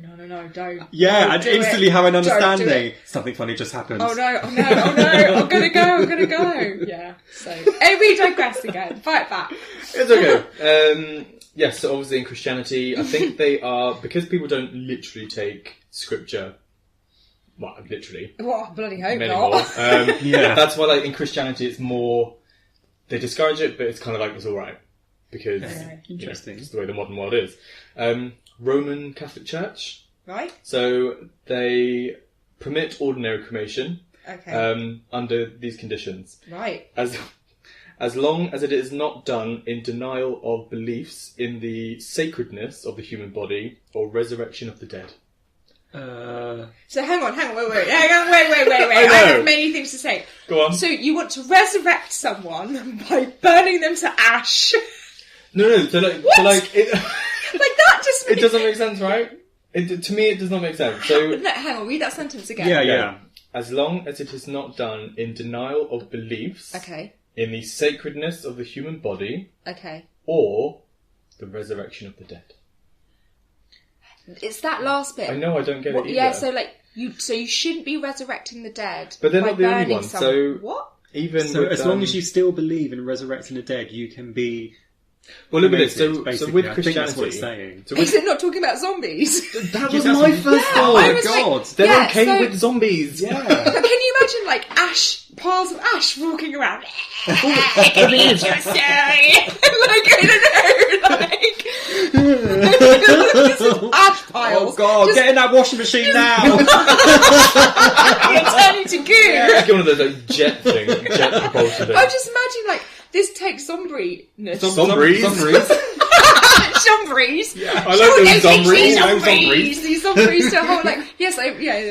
[SPEAKER 2] don't.
[SPEAKER 1] Yeah,
[SPEAKER 2] don't
[SPEAKER 1] I'd instantly have an understanding.
[SPEAKER 2] Do
[SPEAKER 1] Something funny just happened.
[SPEAKER 2] Oh no, I'm gonna go. Yeah, so, we digress again. Fight back.
[SPEAKER 3] It's okay. Yes, so obviously in Christianity, I think they are, because people don't literally take scripture, well, literally.
[SPEAKER 2] Well, I bloody hope
[SPEAKER 3] not. That's why, like, in Christianity it's more, they discourage it, but it's kind of like, it's alright. Because
[SPEAKER 1] interesting.
[SPEAKER 3] It's the way the modern world is. Roman Catholic Church.
[SPEAKER 2] Right.
[SPEAKER 3] So they permit ordinary cremation.
[SPEAKER 2] Okay.
[SPEAKER 3] Under these conditions.
[SPEAKER 2] Right.
[SPEAKER 3] As long as it is not done in denial of beliefs in the sacredness of the human body or resurrection of the dead.
[SPEAKER 2] So hang on, wait. I have many things to say.
[SPEAKER 3] Go on.
[SPEAKER 2] So you want to resurrect someone by burning them to ash?
[SPEAKER 3] No. So like it,
[SPEAKER 2] like that just.
[SPEAKER 3] It doesn't make sense, right? To me, it does not make sense. So
[SPEAKER 2] no, hang on, read that sentence again.
[SPEAKER 3] Yeah. As long as it is not done in denial of beliefs.
[SPEAKER 2] Okay.
[SPEAKER 3] In the sacredness of the human body.
[SPEAKER 2] Okay.
[SPEAKER 3] Or the resurrection of the dead.
[SPEAKER 2] It's that last bit.
[SPEAKER 3] I know, I don't get it either.
[SPEAKER 2] Yeah, so like you shouldn't be resurrecting the dead.
[SPEAKER 3] But they're not the only ones. So
[SPEAKER 2] what?
[SPEAKER 3] Even
[SPEAKER 1] so
[SPEAKER 3] with,
[SPEAKER 1] as long as you still believe in resurrecting the dead, you can be.
[SPEAKER 3] Well, look at this. So with
[SPEAKER 1] I
[SPEAKER 3] Christianity,
[SPEAKER 1] think that's what it's saying.
[SPEAKER 2] Is it not talking about zombies?
[SPEAKER 3] That was my first thought.
[SPEAKER 1] Oh my God,
[SPEAKER 3] they're okay with zombies.
[SPEAKER 1] Yeah.
[SPEAKER 2] But can you imagine like piles of ash walking around? I can read your story. Like I don't know, like ash piles.
[SPEAKER 1] Oh God, get in that washing machine now.
[SPEAKER 2] You're turning to goo.
[SPEAKER 3] Get one of those like jet propulsion things.
[SPEAKER 2] I just imagine like this takes zombie-ness.
[SPEAKER 3] Zombies.
[SPEAKER 2] Zombies.
[SPEAKER 3] Yeah, I like those zombies.
[SPEAKER 2] These zombies to hold like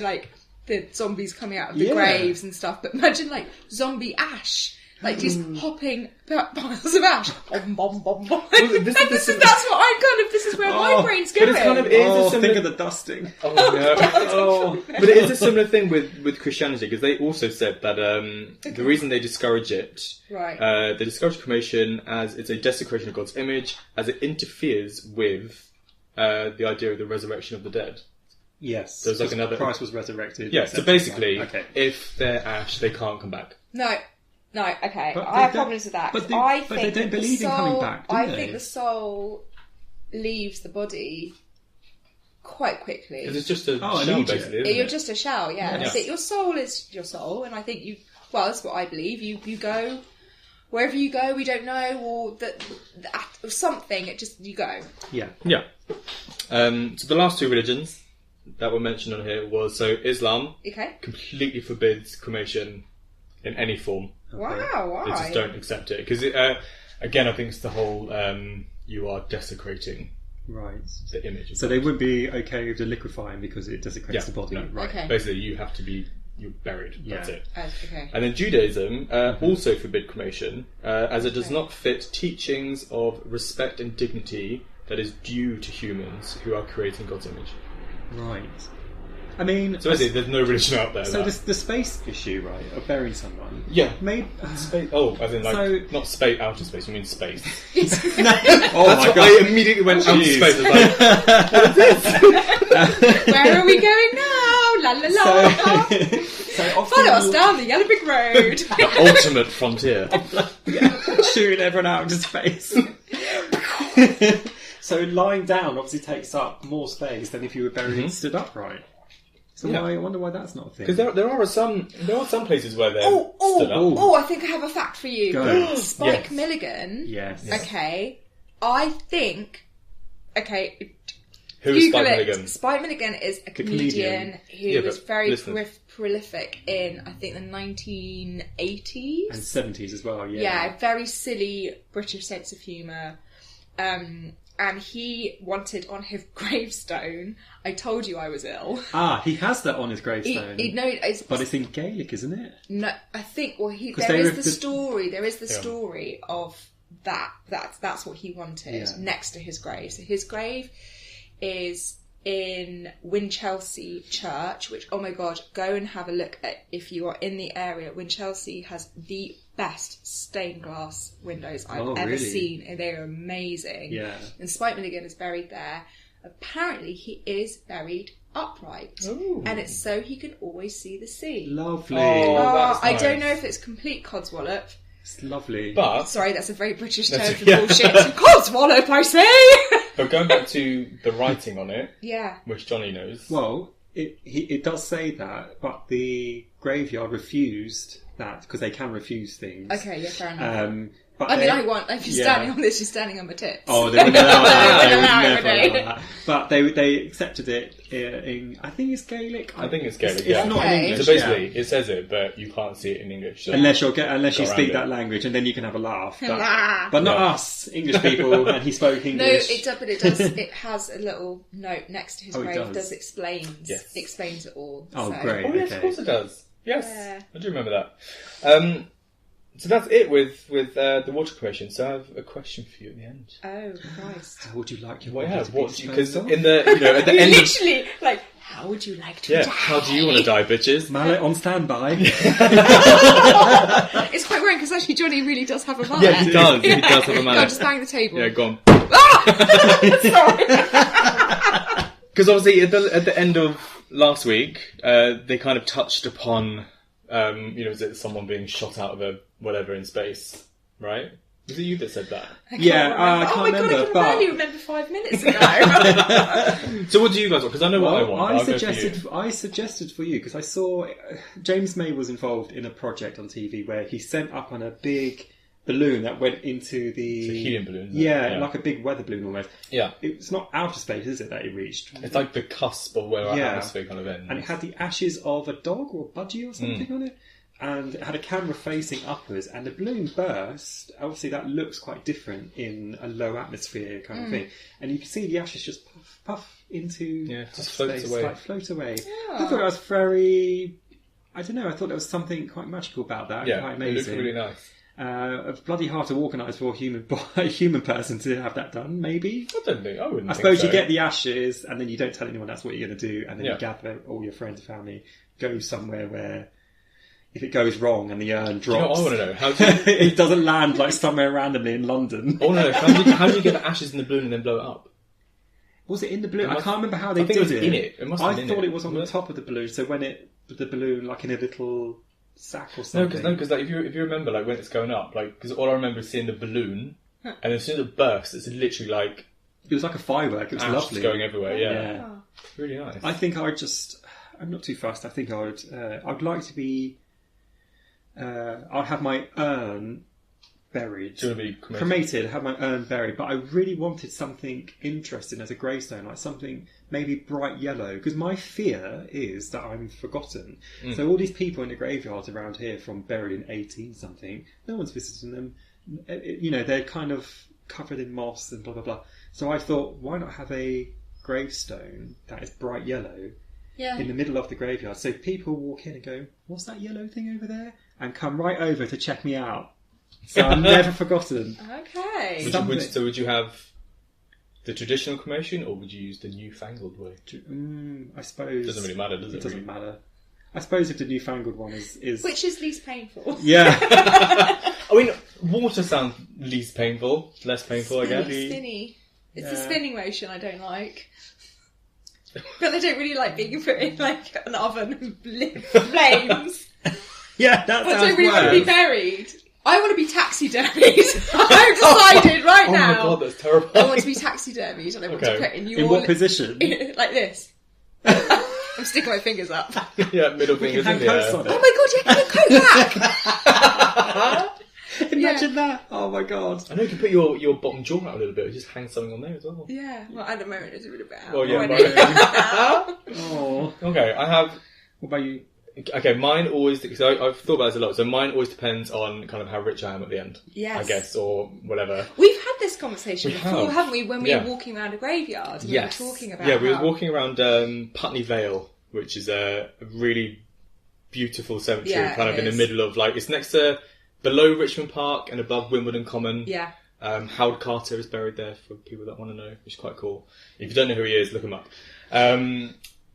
[SPEAKER 2] like the zombies coming out of the graves and stuff. But imagine like zombie ash. like just hopping piles of ash. Bom, bom, bom, bom.
[SPEAKER 3] Well, that's
[SPEAKER 2] what I'm kind of. This is where my brain's going.
[SPEAKER 3] But it's kind of, it is a similar...
[SPEAKER 1] think of the dusting.
[SPEAKER 3] Oh, no. But it is a similar thing with Christianity, because they also said that the reason they discourage it,
[SPEAKER 2] right?
[SPEAKER 3] They discourage cremation as it's a desecration of God's image, as it interferes with the idea of the resurrection of the dead.
[SPEAKER 1] Yes,
[SPEAKER 3] there's like another...
[SPEAKER 1] Christ was resurrected.
[SPEAKER 3] Yeah, so basically, if they're ash, they can't come back.
[SPEAKER 2] No, okay. I have problems with that.
[SPEAKER 1] But they don't believe in coming back, do they?
[SPEAKER 2] I think the soul leaves the body quite quickly.
[SPEAKER 3] Because it's just a shell, basically, isn't
[SPEAKER 2] You're
[SPEAKER 3] it?
[SPEAKER 2] just a shell, yeah.
[SPEAKER 3] Yes.
[SPEAKER 2] I think your soul is your soul, and I think you... Well, that's what I believe. You go... Wherever you go, we don't know, or or something, you go.
[SPEAKER 1] Yeah.
[SPEAKER 3] Yeah. So the last two religions that were mentioned on here was, so Islam completely forbids cremation in any form.
[SPEAKER 2] Wow, why?
[SPEAKER 3] They just don't accept it. Because, again, I think it's the whole, you are desecrating the image.
[SPEAKER 1] So they would be okay with the liquefying because it desecrates the body.
[SPEAKER 3] No.
[SPEAKER 1] Right.
[SPEAKER 2] Okay.
[SPEAKER 3] Basically, you have to be... You're buried.
[SPEAKER 1] Yeah.
[SPEAKER 3] That's it.
[SPEAKER 2] Okay.
[SPEAKER 3] And then Judaism also forbid cremation, as it does not fit teachings of respect and dignity that is due to humans who are creating God's image.
[SPEAKER 1] Right. I mean...
[SPEAKER 3] So basically, there's no religion out there.
[SPEAKER 1] So the space issue, right, of burying someone...
[SPEAKER 3] Yeah.
[SPEAKER 1] Space...
[SPEAKER 3] Oh, as in, like, not space, outer space, you mean space.
[SPEAKER 1] No. Oh
[SPEAKER 3] That's my God. I immediately went out to space. I was like, what is this?
[SPEAKER 2] Where are we going now? La la la.
[SPEAKER 1] So
[SPEAKER 2] follow us down the yellow brick road.
[SPEAKER 3] The ultimate frontier.
[SPEAKER 1] Shooting everyone out into space. So lying down obviously takes up more space than if you were buried stood upright. So I wonder why that's not a thing.
[SPEAKER 3] Because there are some places where they're stood up.
[SPEAKER 2] Oh, I think I have a fact for you.
[SPEAKER 1] Go.
[SPEAKER 2] Spike Milligan.
[SPEAKER 1] Yes.
[SPEAKER 2] Okay. I think... Okay.
[SPEAKER 3] Who is Spike Milligan?
[SPEAKER 2] Spike Milligan is a comedian who was very prolific in, I think, the 1980s.
[SPEAKER 1] And 70s as well, yeah.
[SPEAKER 2] Yeah, very silly British sense of humour. And he wanted on his gravestone, I told you I was ill.
[SPEAKER 1] Ah, he has that on his gravestone.
[SPEAKER 2] But
[SPEAKER 1] it's in Gaelic, isn't it?
[SPEAKER 2] No, I think, there is the story of that. That's what he wanted next to his grave. So his grave is in Winchelsea Church, which, oh my God, go and have a look at if you are in the area. Winchelsea has the best stained glass windows I've ever seen, and they are amazing.
[SPEAKER 1] Yeah.
[SPEAKER 2] And Spike Milligan is buried there. Apparently, he is buried upright.
[SPEAKER 1] Ooh.
[SPEAKER 2] And it's so he can always see the sea.
[SPEAKER 1] Lovely.
[SPEAKER 2] I don't know if it's complete codswallop.
[SPEAKER 1] It's lovely.
[SPEAKER 3] But...
[SPEAKER 2] Sorry, that's a very British term for bullshit. Codswallop, I say!
[SPEAKER 3] But going back to the writing on it, which Johnny knows.
[SPEAKER 1] Well, it does say that, but the graveyard refused that, because they can refuse things.
[SPEAKER 2] Okay, yeah, fair enough.
[SPEAKER 1] But
[SPEAKER 2] if you're standing on this, you're standing on my tits.
[SPEAKER 1] Oh, they wouldn't allow that. But they accepted it in, I think it's Gaelic.
[SPEAKER 3] I think it's Gaelic,
[SPEAKER 1] It's not in English.
[SPEAKER 3] So basically, it says it, but you can't see it in English. So
[SPEAKER 1] unless you speak that language, and then you can have a laugh. But not us, English people, and he spoke English.
[SPEAKER 2] No, but it does. It has a little note next to his grave. It does explains it all.
[SPEAKER 1] Oh,
[SPEAKER 2] so.
[SPEAKER 1] great.
[SPEAKER 3] Oh, yes, of course it does. Yes, I do remember that. So that's it with the water cremation. So I have a question for you at the end.
[SPEAKER 2] Oh Christ!
[SPEAKER 1] How would you like your
[SPEAKER 3] body to be
[SPEAKER 1] disposed of?
[SPEAKER 3] In the at the end
[SPEAKER 2] literally like how would you like to die?
[SPEAKER 3] How do you want to die, bitches?
[SPEAKER 1] Mallet on standby.
[SPEAKER 2] It's quite weird because actually Johnny really does have a mallet.
[SPEAKER 3] Yeah, he does. He does have a mallet.
[SPEAKER 2] Go, just bang the table.
[SPEAKER 3] Yeah, go on.
[SPEAKER 2] Sorry.
[SPEAKER 3] Because obviously at the end of last week, they kind of touched upon, is it someone being shot out of a whatever in space, right? Was it you that said that?
[SPEAKER 1] I can't remember.
[SPEAKER 2] I can barely remember 5 minutes ago.
[SPEAKER 3] So what do you guys want? Because I know what I want.
[SPEAKER 1] I suggested for you because I saw James May was involved in a project on TV where he sent up on a big balloon that went into the...
[SPEAKER 3] It's a helium balloon.
[SPEAKER 1] Yeah, like a big weather balloon almost.
[SPEAKER 3] Yeah.
[SPEAKER 1] It's not outer space, is it, that it reached?
[SPEAKER 3] It's like the cusp of where our atmosphere kind of ends.
[SPEAKER 1] And it had the ashes of a dog or a budgie or something on it. And it had a camera facing upwards, and the balloon burst. Obviously, that looks quite different in a low atmosphere kind of thing. And you can see the ashes just puff into
[SPEAKER 3] just floats
[SPEAKER 1] space,
[SPEAKER 3] away.
[SPEAKER 1] like float away.
[SPEAKER 2] Yeah.
[SPEAKER 1] I thought that was very... I don't know, I thought there was something quite magical about that.
[SPEAKER 3] Yeah,
[SPEAKER 1] quite amazing.
[SPEAKER 3] it looked really nice.
[SPEAKER 1] bloody hard to organise for a human person to have that done, maybe.
[SPEAKER 3] I wouldn't
[SPEAKER 1] I
[SPEAKER 3] think
[SPEAKER 1] suppose
[SPEAKER 3] so.
[SPEAKER 1] you get the ashes, and then you don't tell anyone that's what you're going to do, and then
[SPEAKER 3] Yeah.
[SPEAKER 1] you gather all your friends and family, go somewhere where, if it goes wrong and the urn drops...
[SPEAKER 3] You know what I want to know? How do you...
[SPEAKER 1] it doesn't land like somewhere randomly in London.
[SPEAKER 3] I want to know, how do you get the ashes in the balloon and then blow it up?
[SPEAKER 1] Was it in the balloon?
[SPEAKER 3] It must-
[SPEAKER 1] I can't remember how they
[SPEAKER 3] I think
[SPEAKER 1] did
[SPEAKER 3] it was in it. It must have
[SPEAKER 1] I
[SPEAKER 3] been in
[SPEAKER 1] thought
[SPEAKER 3] it,
[SPEAKER 1] it was on the
[SPEAKER 3] wasn't it?
[SPEAKER 1] top of the balloon, so when the balloon, like in a little sack or
[SPEAKER 3] No,
[SPEAKER 1] something...
[SPEAKER 3] because like, if you remember, like when it's going up, like because all I remember is seeing the balloon, and as soon as it bursts, it's literally like
[SPEAKER 1] It was like a firework, it was
[SPEAKER 3] ash
[SPEAKER 1] lovely.
[SPEAKER 3] going everywhere. Yeah,
[SPEAKER 1] Yeah.
[SPEAKER 3] really nice.
[SPEAKER 1] I think I'm not too fast, I think I'd like to be... I'd have my urn buried.
[SPEAKER 3] Do you want to be
[SPEAKER 1] cremated, have my urn buried, but I really wanted something interesting as a gravestone, like something maybe bright yellow, because my fear is that I'm forgotten. So all these people in the graveyards around here from buried in 18 something, no one's visiting them. You know, they're kind of covered in moss and blah blah blah. So I thought, why not have a gravestone that is bright yellow in the middle of the graveyard, so people walk in and go, what's that yellow thing over there, and come right over to check me out. So I'm never forgotten.
[SPEAKER 2] Okay.
[SPEAKER 3] Would you have the traditional cremation, or would you use the newfangled way?
[SPEAKER 1] I suppose...
[SPEAKER 3] It doesn't really matter, does it?
[SPEAKER 1] It doesn't matter. I suppose if the newfangled one is...
[SPEAKER 2] Which is least painful?
[SPEAKER 1] Yeah.
[SPEAKER 3] I mean, water sounds least painful, less painful, I guess.
[SPEAKER 2] Spinny. It's the spinning motion I don't like. But they don't really like being put in like an oven and flames.
[SPEAKER 1] Yeah, that
[SPEAKER 2] But
[SPEAKER 1] sounds
[SPEAKER 2] don't really want to be
[SPEAKER 1] worse.
[SPEAKER 2] buried. I want to be taxidermied. I've decided right now.
[SPEAKER 3] Oh my god, that's terrible.
[SPEAKER 2] I want to be taxidermied, and I want to put in your...
[SPEAKER 1] In what position?
[SPEAKER 2] like this. I'm sticking my fingers up.
[SPEAKER 3] Yeah, middle fingers in
[SPEAKER 1] Hang
[SPEAKER 3] the
[SPEAKER 1] coats
[SPEAKER 3] air.
[SPEAKER 1] on it.
[SPEAKER 2] Oh my god, you're going to QUACK!
[SPEAKER 1] Imagine that. Oh my god.
[SPEAKER 3] I know you can put your bottom jaw out a little bit, or just hang something on there as well.
[SPEAKER 2] Yeah, well, at the moment it's a little bit out.
[SPEAKER 3] Well, yeah,
[SPEAKER 1] Oh.
[SPEAKER 3] Okay, I have...
[SPEAKER 1] What about you?
[SPEAKER 3] Okay, mine always... Because I've thought about this a lot, so mine always depends on kind of how rich I am at the end.
[SPEAKER 2] Yes.
[SPEAKER 3] I guess, or whatever.
[SPEAKER 2] We've had this conversation
[SPEAKER 3] We
[SPEAKER 2] before,
[SPEAKER 3] have.
[SPEAKER 2] haven't we? When we
[SPEAKER 3] Yeah.
[SPEAKER 2] were walking around a graveyard and
[SPEAKER 3] Yes.
[SPEAKER 2] we were talking about
[SPEAKER 3] Yeah, we were
[SPEAKER 2] how-
[SPEAKER 3] walking around Putney Vale, which is a really beautiful cemetery,
[SPEAKER 2] Yeah,
[SPEAKER 3] kind of
[SPEAKER 2] it
[SPEAKER 3] in the
[SPEAKER 2] is.
[SPEAKER 3] middle of, like, it's next to, below Richmond Park and above Wimbledon Common.
[SPEAKER 2] Yeah.
[SPEAKER 3] Howard Carter is buried there, for people that want to know, which is quite cool. If you don't know who he is, look him up.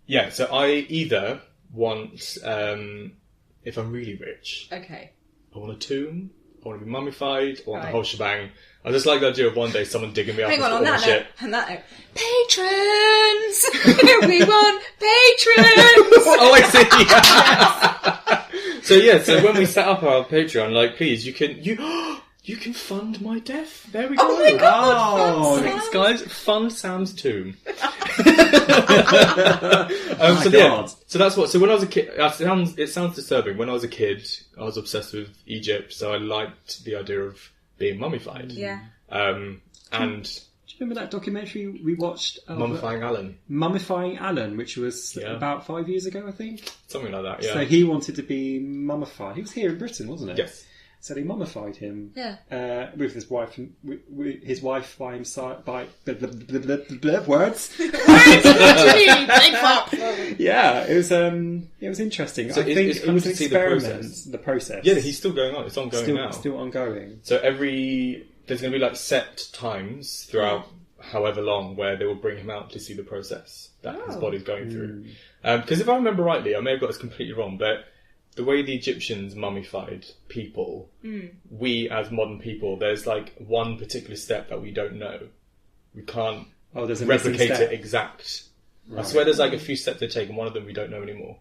[SPEAKER 3] Yeah, so I either want, if I'm really rich,
[SPEAKER 2] Okay.
[SPEAKER 3] I want a tomb, I want to be mummified, I want the
[SPEAKER 2] Right.
[SPEAKER 3] whole shebang. I just like the idea of one day someone digging me up
[SPEAKER 2] Hang
[SPEAKER 3] and
[SPEAKER 2] on,
[SPEAKER 3] all my
[SPEAKER 2] that
[SPEAKER 3] shit.
[SPEAKER 2] note. On that note. Patrons! We want patrons!
[SPEAKER 3] Oh, I see. So when we set up our Patreon, like, please, you can fund my death. There we go.
[SPEAKER 2] Oh my god!
[SPEAKER 1] Oh,
[SPEAKER 2] fun
[SPEAKER 3] Thanks,
[SPEAKER 2] sound.
[SPEAKER 3] guys. Fund Sam's tomb.
[SPEAKER 1] my
[SPEAKER 3] so
[SPEAKER 1] God.
[SPEAKER 3] so that's what. So when I was a kid, it sounds disturbing. When I was a kid, I was obsessed with Egypt, so I liked the idea of being mummified.
[SPEAKER 2] Yeah.
[SPEAKER 3] And
[SPEAKER 1] Do you remember that documentary we watched? Of
[SPEAKER 3] mummifying Alan,
[SPEAKER 1] Mummifying Alan, which was
[SPEAKER 3] Yeah.
[SPEAKER 1] about 5 years ago, I think.
[SPEAKER 3] something like that. Yeah.
[SPEAKER 1] So he wanted to be mummified. He was here in Britain, wasn't it?
[SPEAKER 3] Yes.
[SPEAKER 1] So they mummified him.
[SPEAKER 2] Yeah.
[SPEAKER 1] With his wife, his wife by his side, by blah, blah, blah, blah, blah, blah, words.
[SPEAKER 2] Big fuck.
[SPEAKER 1] Yeah, it was interesting.
[SPEAKER 3] So
[SPEAKER 1] I think
[SPEAKER 3] it's
[SPEAKER 1] it
[SPEAKER 3] fun
[SPEAKER 1] was
[SPEAKER 3] to
[SPEAKER 1] an
[SPEAKER 3] see the
[SPEAKER 1] experiment.
[SPEAKER 3] process.
[SPEAKER 1] The process.
[SPEAKER 3] Yeah, he's still going on. It's ongoing
[SPEAKER 1] still
[SPEAKER 3] now.
[SPEAKER 1] ongoing.
[SPEAKER 3] So there's going to be like set times throughout however long where they will bring him out to see the process that his body's going through. Because if I remember rightly, I may have got this completely wrong, but the way the Egyptians mummified people, we as modern people, there's like one particular step that we don't know. We can't
[SPEAKER 1] There's a missing
[SPEAKER 3] replicate
[SPEAKER 1] step.
[SPEAKER 3] it exact. I
[SPEAKER 1] Right.
[SPEAKER 3] swear there's like a few steps they take, and one of them we don't know anymore.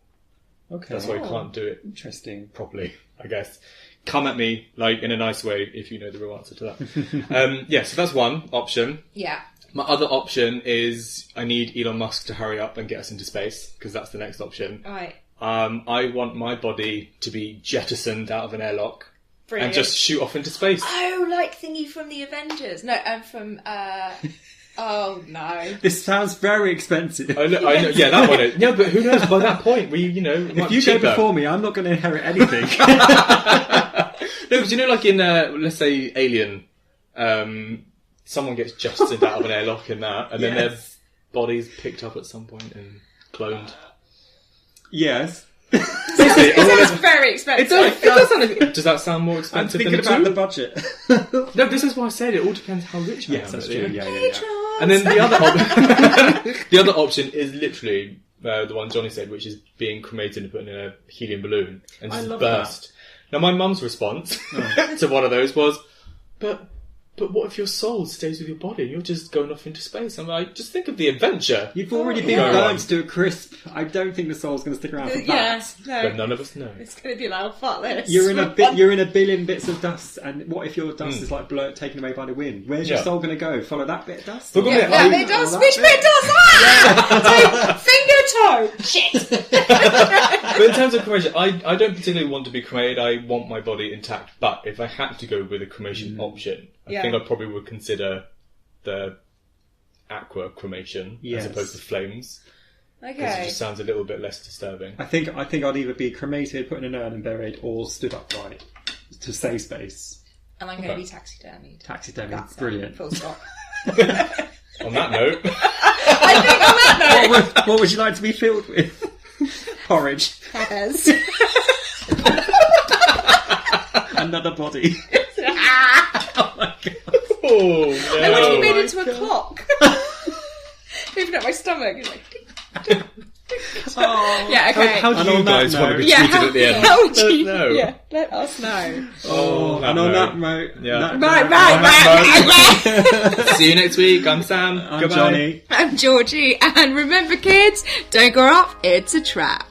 [SPEAKER 1] Okay.
[SPEAKER 3] That's why we can't do it
[SPEAKER 1] Interesting.
[SPEAKER 3] properly, I guess. Come at me, like, in a nice way, if you know the real answer to that. Yeah, so that's one option.
[SPEAKER 2] Yeah.
[SPEAKER 3] My other option is I need Elon Musk to hurry up and get us into space, because that's the next option.
[SPEAKER 2] Right.
[SPEAKER 3] I want my body to be jettisoned out of an airlock
[SPEAKER 2] Brilliant.
[SPEAKER 3] and just shoot off into space.
[SPEAKER 2] Oh, like thingy from the Avengers. No, from... Oh, no.
[SPEAKER 1] This sounds very expensive.
[SPEAKER 3] I know, yeah, that one is. Yeah, but who knows, by that point,
[SPEAKER 1] If you go before me, I'm not going to inherit anything.
[SPEAKER 3] No, because like in, let's say, Alien, someone gets jettisoned out of an airlock in that, and then their
[SPEAKER 1] Yes.
[SPEAKER 3] body's picked up at some point and cloned.
[SPEAKER 1] Yes.
[SPEAKER 3] Basically, honestly,
[SPEAKER 2] It sounds very expensive.
[SPEAKER 3] It does sound. Does that sound more
[SPEAKER 1] I'm
[SPEAKER 3] expensive
[SPEAKER 1] thinking
[SPEAKER 3] than
[SPEAKER 1] about
[SPEAKER 3] two?
[SPEAKER 1] the budget.
[SPEAKER 3] No, this is why I said it all depends how rich I am.
[SPEAKER 1] Yes, that's
[SPEAKER 3] at the
[SPEAKER 1] true.
[SPEAKER 3] end.
[SPEAKER 1] Yeah.
[SPEAKER 3] And then the other the other option is literally the one Johnny said, which is being cremated and put in a helium balloon and
[SPEAKER 1] I
[SPEAKER 3] just
[SPEAKER 1] love
[SPEAKER 3] burst. Now, my mum's response to one of those was, but what if your soul stays with your body? You're just going off into space. I'm like, just think of the adventure.
[SPEAKER 1] You've already been
[SPEAKER 3] Go
[SPEAKER 1] burnt
[SPEAKER 3] on.
[SPEAKER 1] to a crisp. I don't think the soul's going to stick around for that.
[SPEAKER 2] Yes, no.
[SPEAKER 3] But none of us know.
[SPEAKER 2] It's going to be like, fuck this.
[SPEAKER 1] You're in a billion bits of dust, and what if your dust is like taken away by the wind? Where's your soul going to go? Follow that bit of dust?
[SPEAKER 3] Look at
[SPEAKER 2] Yeah,
[SPEAKER 3] me.
[SPEAKER 2] that bit does. Which bit does? Ah! Finger toe. Shit.
[SPEAKER 3] But in terms of cremation, I don't particularly want to be cremated. I want my body intact. But if I had to go with a cremation option, I think I probably would consider the aqua cremation as opposed to flames. Because it
[SPEAKER 2] Okay.
[SPEAKER 3] just sounds a little bit less disturbing.
[SPEAKER 1] I think I'd either be cremated, put in an urn and buried, or stood upright to save space.
[SPEAKER 2] And I'm going to be taxidermied.
[SPEAKER 1] Taxidermy,
[SPEAKER 2] That's it.
[SPEAKER 1] brilliant.
[SPEAKER 2] Full stop.
[SPEAKER 3] On that note,
[SPEAKER 2] I think on that note,
[SPEAKER 1] What would you like to be filled with? Porridge.
[SPEAKER 2] feathers.
[SPEAKER 1] Another body. Oh my god.
[SPEAKER 3] oh
[SPEAKER 2] I want to be
[SPEAKER 3] no.
[SPEAKER 2] made into a clock. Moving up my stomach. It's like,
[SPEAKER 1] Oh.
[SPEAKER 2] yeah, okay.
[SPEAKER 3] How do
[SPEAKER 1] And
[SPEAKER 3] you
[SPEAKER 1] on that
[SPEAKER 3] guys want to be
[SPEAKER 1] note-
[SPEAKER 3] treated at the end?
[SPEAKER 2] How would
[SPEAKER 3] Let us
[SPEAKER 2] you?
[SPEAKER 3] know.
[SPEAKER 2] Yeah, let us know.
[SPEAKER 1] Oh, and on that note,
[SPEAKER 2] Right.
[SPEAKER 3] See you next week. I'm Sam.
[SPEAKER 1] I'm
[SPEAKER 3] Goodbye.
[SPEAKER 1] Johnny.
[SPEAKER 2] I'm Georgie, and remember, kids, don't go off. It's a trap.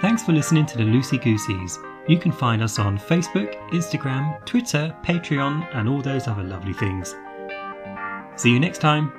[SPEAKER 4] Thanks for listening to the Loosey Goosies. You can find us on Facebook, Instagram, Twitter, Patreon, and all those other lovely things. See you next time.